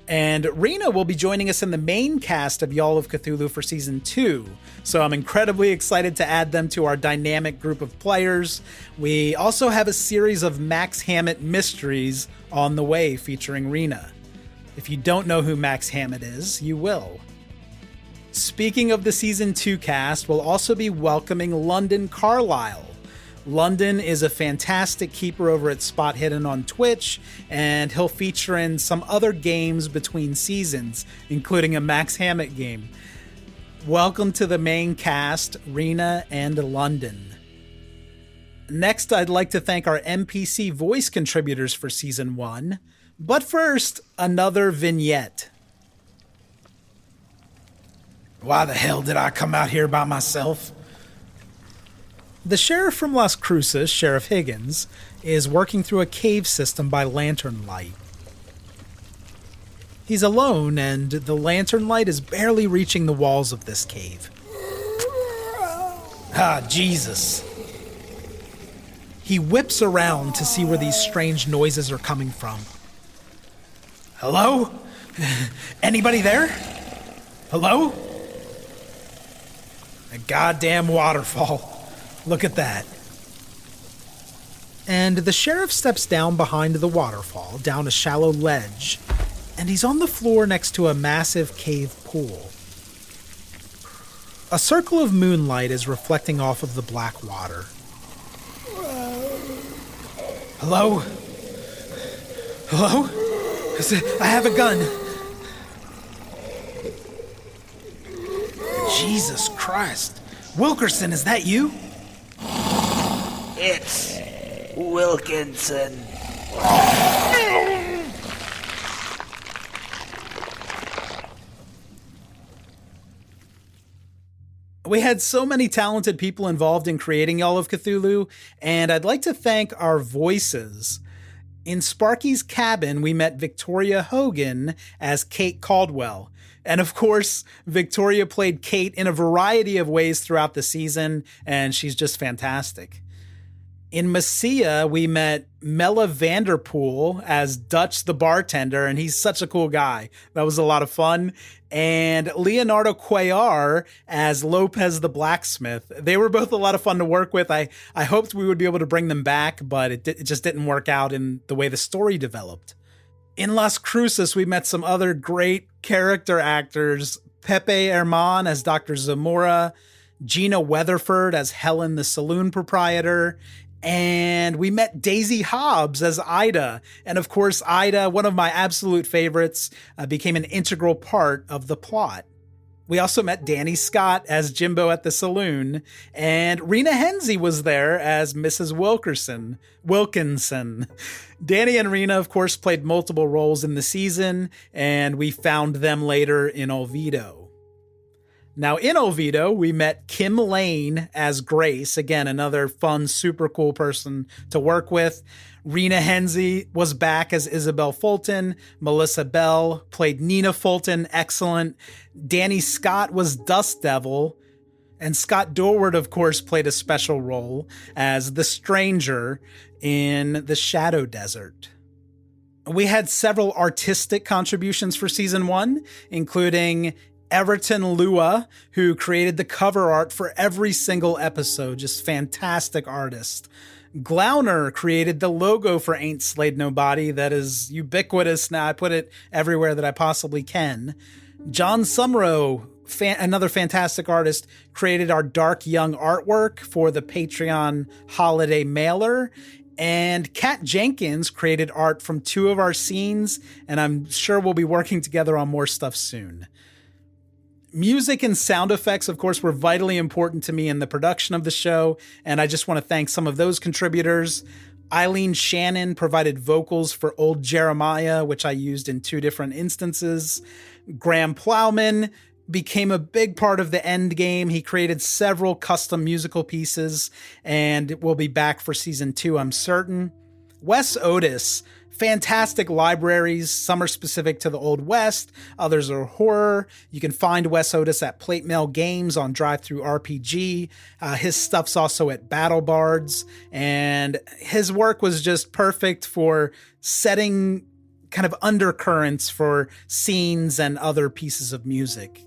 And Rena will be joining us in the main cast of Y'all of Cthulhu for season 2, so I'm incredibly excited to add them to our dynamic group of players. We also have a series of Max Hammett mysteries on the way featuring Rena. If you don't know who Max Hammett is, you will. Speaking of the season 2 cast, we'll also be welcoming London Carlisle. London is a fantastic keeper over at Spot Hidden on Twitch, and he'll feature in some other games between seasons, including a Max Hammett game. Welcome to the main cast, Rena and London. Next, I'd like to thank our NPC voice contributors for season 1. But first, another vignette. Why the hell did I come out here by myself? The sheriff from Las Cruces, Sheriff Higgins, is working through a cave system by lantern light. He's alone, and the lantern light is barely reaching the walls of this cave. Ah, Jesus. He whips around to see where these strange noises are coming from. Hello? Anybody there? Hello? A goddamn waterfall. Look at that. And the sheriff steps down behind the waterfall, down a shallow ledge, and he's on the floor next to a massive cave pool. A circle of moonlight is reflecting off of the black water. Hello? Hello? I have a gun. Jesus Christ. Wilkerson, is that you? It's Wilkinson. We had so many talented people involved in creating Y'all of Cthulhu, and I'd like to thank our voices. In Sparky's cabin, we met Victoria Hogan as Kate Caldwell. And of course, Victoria played Kate in a variety of ways throughout the season, and she's just fantastic. In Messia, we met Mella Vanderpool as Dutch the bartender, and he's such a cool guy. That was a lot of fun. And Leonardo Cuellar as Lopez the blacksmith. They were both a lot of fun to work with. I hoped we would be able to bring them back, but it just didn't work out in the way the story developed. In Las Cruces, we met some other great character actors. Pepe Herman as Dr. Zamora, Gina Weatherford as Helen the saloon proprietor, And we met Daisy Hobbs as Ida. And of course, Ida, one of my absolute favorites, became an integral part of the plot. We also met Danny Scott as Jimbo at the saloon, and Rena Henze was there as Mrs. Wilkinson. Danny and Rena, of course, played multiple roles in the season, and we found them later in Olvido. Now, in Olvido, we met Kim Lane as Grace. Again, another fun, super cool person to work with. Rena Henze was back as Isabel Fulton. Melissa Bell played Nina Fulton. Excellent. Danny Scott was Dust Devil. And Scott Dorward, of course, played a special role as the Stranger in the Shadow Desert. We had several artistic contributions for season 1, including Everton Lua, who created the cover art for every single episode. Just fantastic artist. Glauner created the logo for Ain't Slayed Nobody. That is ubiquitous now. I put it everywhere that I possibly can. John Sumrow, another fantastic artist, created our dark young artwork for the Patreon holiday mailer. And Kat Jenkins created art from 2 of our scenes, and I'm sure we'll be working together on more stuff soon. Music and sound effects, of course, were vitally important to me in the production of the show, and I just want to thank some of those contributors. Eileen Shannon provided vocals for Old Jeremiah, which I used in 2 different instances. Graham Plowman became a big part of the end game. He created several custom musical pieces, and will be back for season 2, I'm certain. Wes Otis, fantastic libraries. Some are specific to the Old West, others are horror. You can find Wes Otis at Plate Mail Games on Drive-Thru RPG. His stuff's also at Battle Bards, and his work was just perfect for setting kind of undercurrents for scenes and other pieces of music.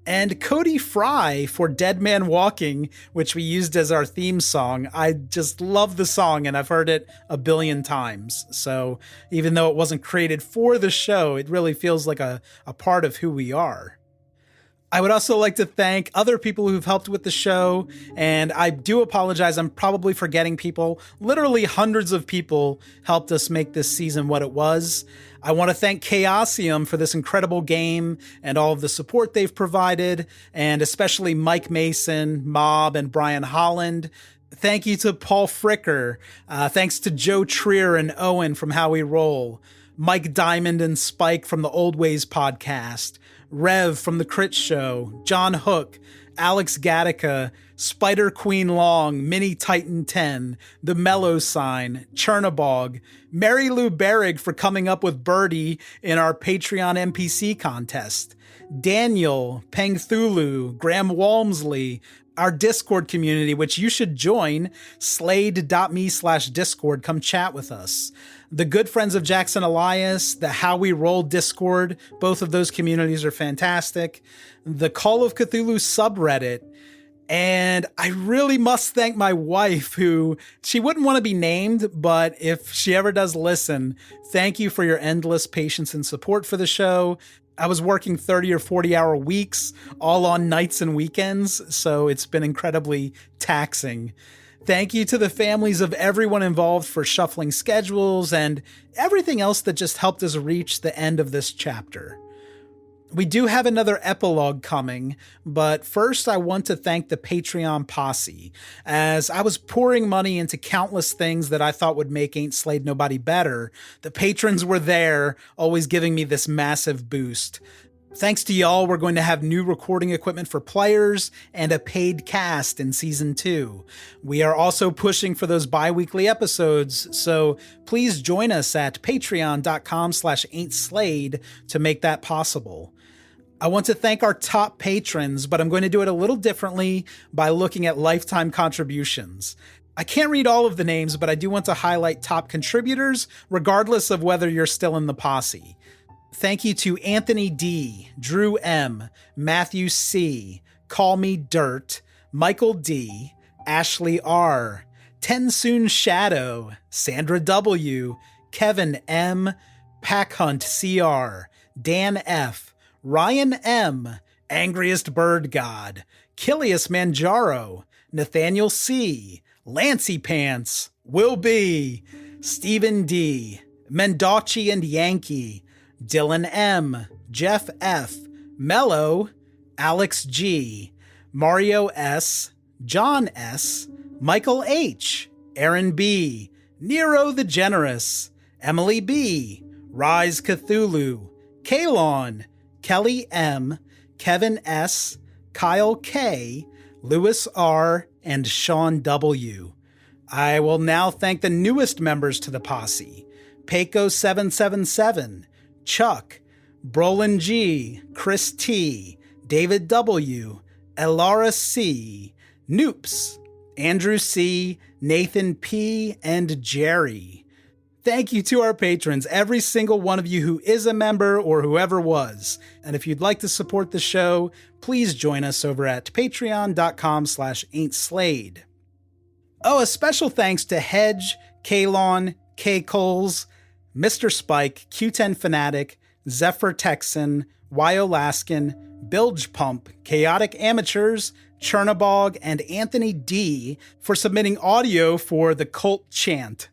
And Cody Fry for Dead Man Walking, which we used as our theme song. I just love the song, and I've heard it a billion times. So even though it wasn't created for the show, it really feels like a part of who we are. I would also like to thank other people who've helped with the show, and I do apologize, I'm probably forgetting people. Literally hundreds of people helped us make this season what it was. I want to thank Chaosium for this incredible game and all of the support they've provided, and especially Mike Mason, Mob, and Brian Holland. Thank you to Paul Fricker. Thanks to Joe Trier and Owen from How We Roll. Mike Diamond and Spike from the Old Ways podcast. Rev from The Crit Show. John Hook. Alex Gattaca, Spider Queen Long, Mini Titan 10, The Mellow Sign, Chernabog, Mary Lou Berrig for coming up with Birdie in our Patreon NPC contest, Daniel, Pengthulu, Graham Walmsley, our Discord community, which you should join, slade.me/Discord. Come chat with us. The Good Friends of Jackson Elias, the How We Roll Discord, both of those communities are fantastic. The Call of Cthulhu subreddit. And I really must thank my wife, who she wouldn't want to be named, but if she ever does listen, thank you for your endless patience and support for the show. I was working 30 or 40-hour weeks, all on nights and weekends, so it's been incredibly taxing. Thank you to the families of everyone involved for shuffling schedules and everything else that just helped us reach the end of this chapter. We do have another epilogue coming, but first I want to thank the Patreon posse, as I was pouring money into countless things that I thought would make Ain't Slayed Nobody better. The patrons were there, always giving me this massive boost. Thanks to y'all, we're going to have new recording equipment for players and a paid cast in Season 2. We are also pushing for those bi-weekly episodes, so please join us at patreon.com/ain'tslayed to make that possible. I want to thank our top patrons, but I'm going to do it a little differently by looking at lifetime contributions. I can't read all of the names, but I do want to highlight top contributors, regardless of whether you're still in the posse. Thank you to Anthony D., Drew M., Matthew C., Call Me Dirt, Michael D., Ashley R., Tensoon Shadow, Sandra W., Kevin M., Pack Hunt CR, Dan F., Ryan M., Angriest Bird God, Kilius Manjaro, Nathaniel C., Lancy Pants, Will B, Stephen D, Mendoci and Yankee, Dylan M, Jeff F, Mello, Alex G, Mario S, John S, Michael H, Aaron B, Nero the Generous, Emily B, Rise Cthulhu, Kalon, Kelly M, Kevin S, Kyle K, Lewis R, and Sean W. I will now thank the newest members to the posse: Paco777, Chuck, Brolin G, Chris T, David W, Elara C, Noops, Andrew C, Nathan P, and Jerry. Thank you to our patrons, every single one of you who is a member or whoever was. And if you'd like to support the show, please join us over at patreon.com/ain'tslade. Oh, a special thanks to Hedge, Kalon, K. Coles, Mr. Spike, Q10 Fanatic, Zephyr Texan, Wyo Laskin, Bilge Pump, Chaotic Amateurs, Chernabog, and Anthony D for submitting audio for the Cult Chant.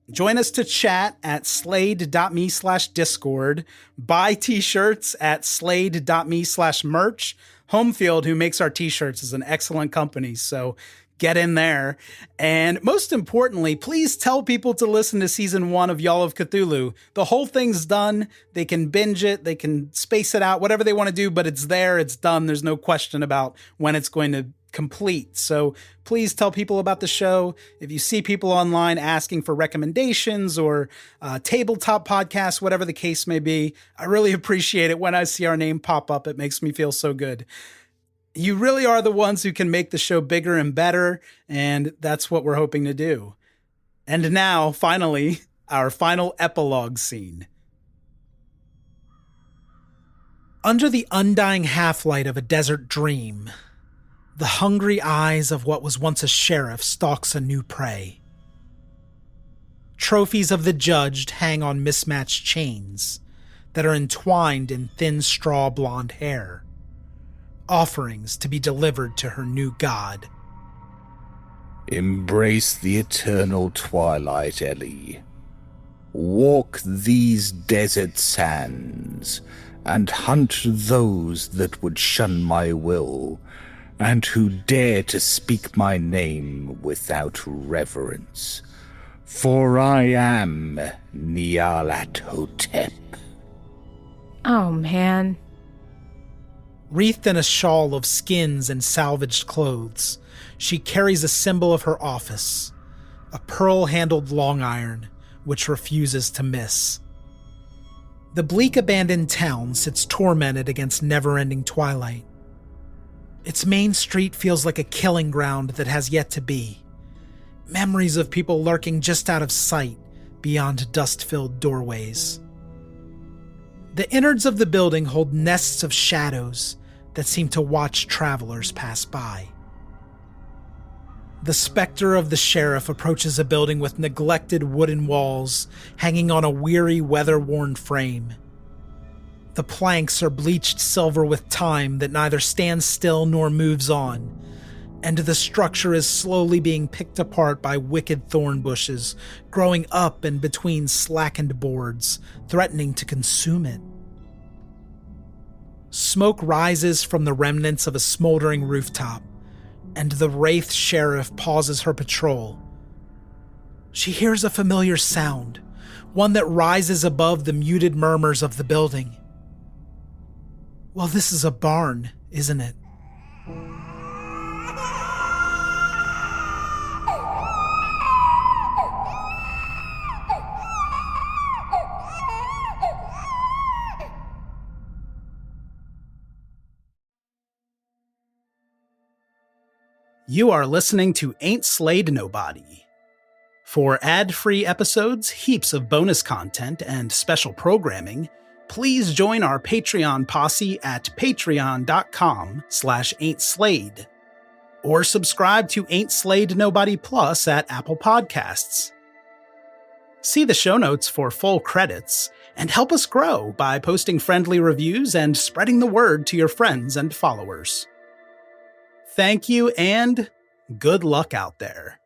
Join us to chat at slade.me/discord, buy t-shirts at slade.me/merch. Homefield, who makes our t-shirts, is an excellent company, so get in there. And most importantly, please tell people to listen to season 1 of Y'all of Cthulhu. The whole thing's done. They can binge it. They can space it out, whatever they want to do, but it's there. It's done. There's no question about when it's going to complete. So please tell people about the show. If you see people online asking for recommendations or tabletop podcasts, whatever the case may be, I really appreciate it when I see our name pop up. It makes me feel so good. You really are the ones who can make the show bigger and better, and that's what we're hoping to do. And now, finally, our final epilogue scene. Under the undying half-light of a desert dream, the hungry eyes of what was once a sheriff stalks a new prey. Trophies of the judged hang on mismatched chains that are entwined in thin straw blonde hair. Offerings to be delivered to her new god. Embrace the eternal twilight, Ellie. Walk these desert sands, and hunt those that would shun my will, and who dare to speak my name without reverence. For I am Nyarlathotep. Oh, man. Wreathed in a shawl of skins and salvaged clothes, she carries a symbol of her office, a pearl-handled long iron, which refuses to miss. The bleak abandoned town sits tormented against never-ending twilight. Its main street feels like a killing ground that has yet to be. Memories of people lurking just out of sight beyond dust-filled doorways. The innards of the building hold nests of shadows that seem to watch travelers pass by. The specter of the sheriff approaches a building with neglected wooden walls hanging on a weary, weather-worn frame. The planks are bleached silver with time that neither stands still nor moves on, and the structure is slowly being picked apart by wicked thorn bushes growing up and between slackened boards, threatening to consume it. Smoke rises from the remnants of a smoldering rooftop, and the wraith sheriff pauses her patrol. She hears a familiar sound, one that rises above the muted murmurs of the building. Well, this is a barn, isn't it? You are listening to Ain't Slayed Nobody. For ad-free episodes, heaps of bonus content, and special programming, please join our Patreon posse at patreon.com/ain'tslayed. Or subscribe to Ain't Slayed Nobody Plus at Apple Podcasts. See the show notes for full credits, and help us grow by posting friendly reviews and spreading the word to your friends and followers. Thank you, and good luck out there.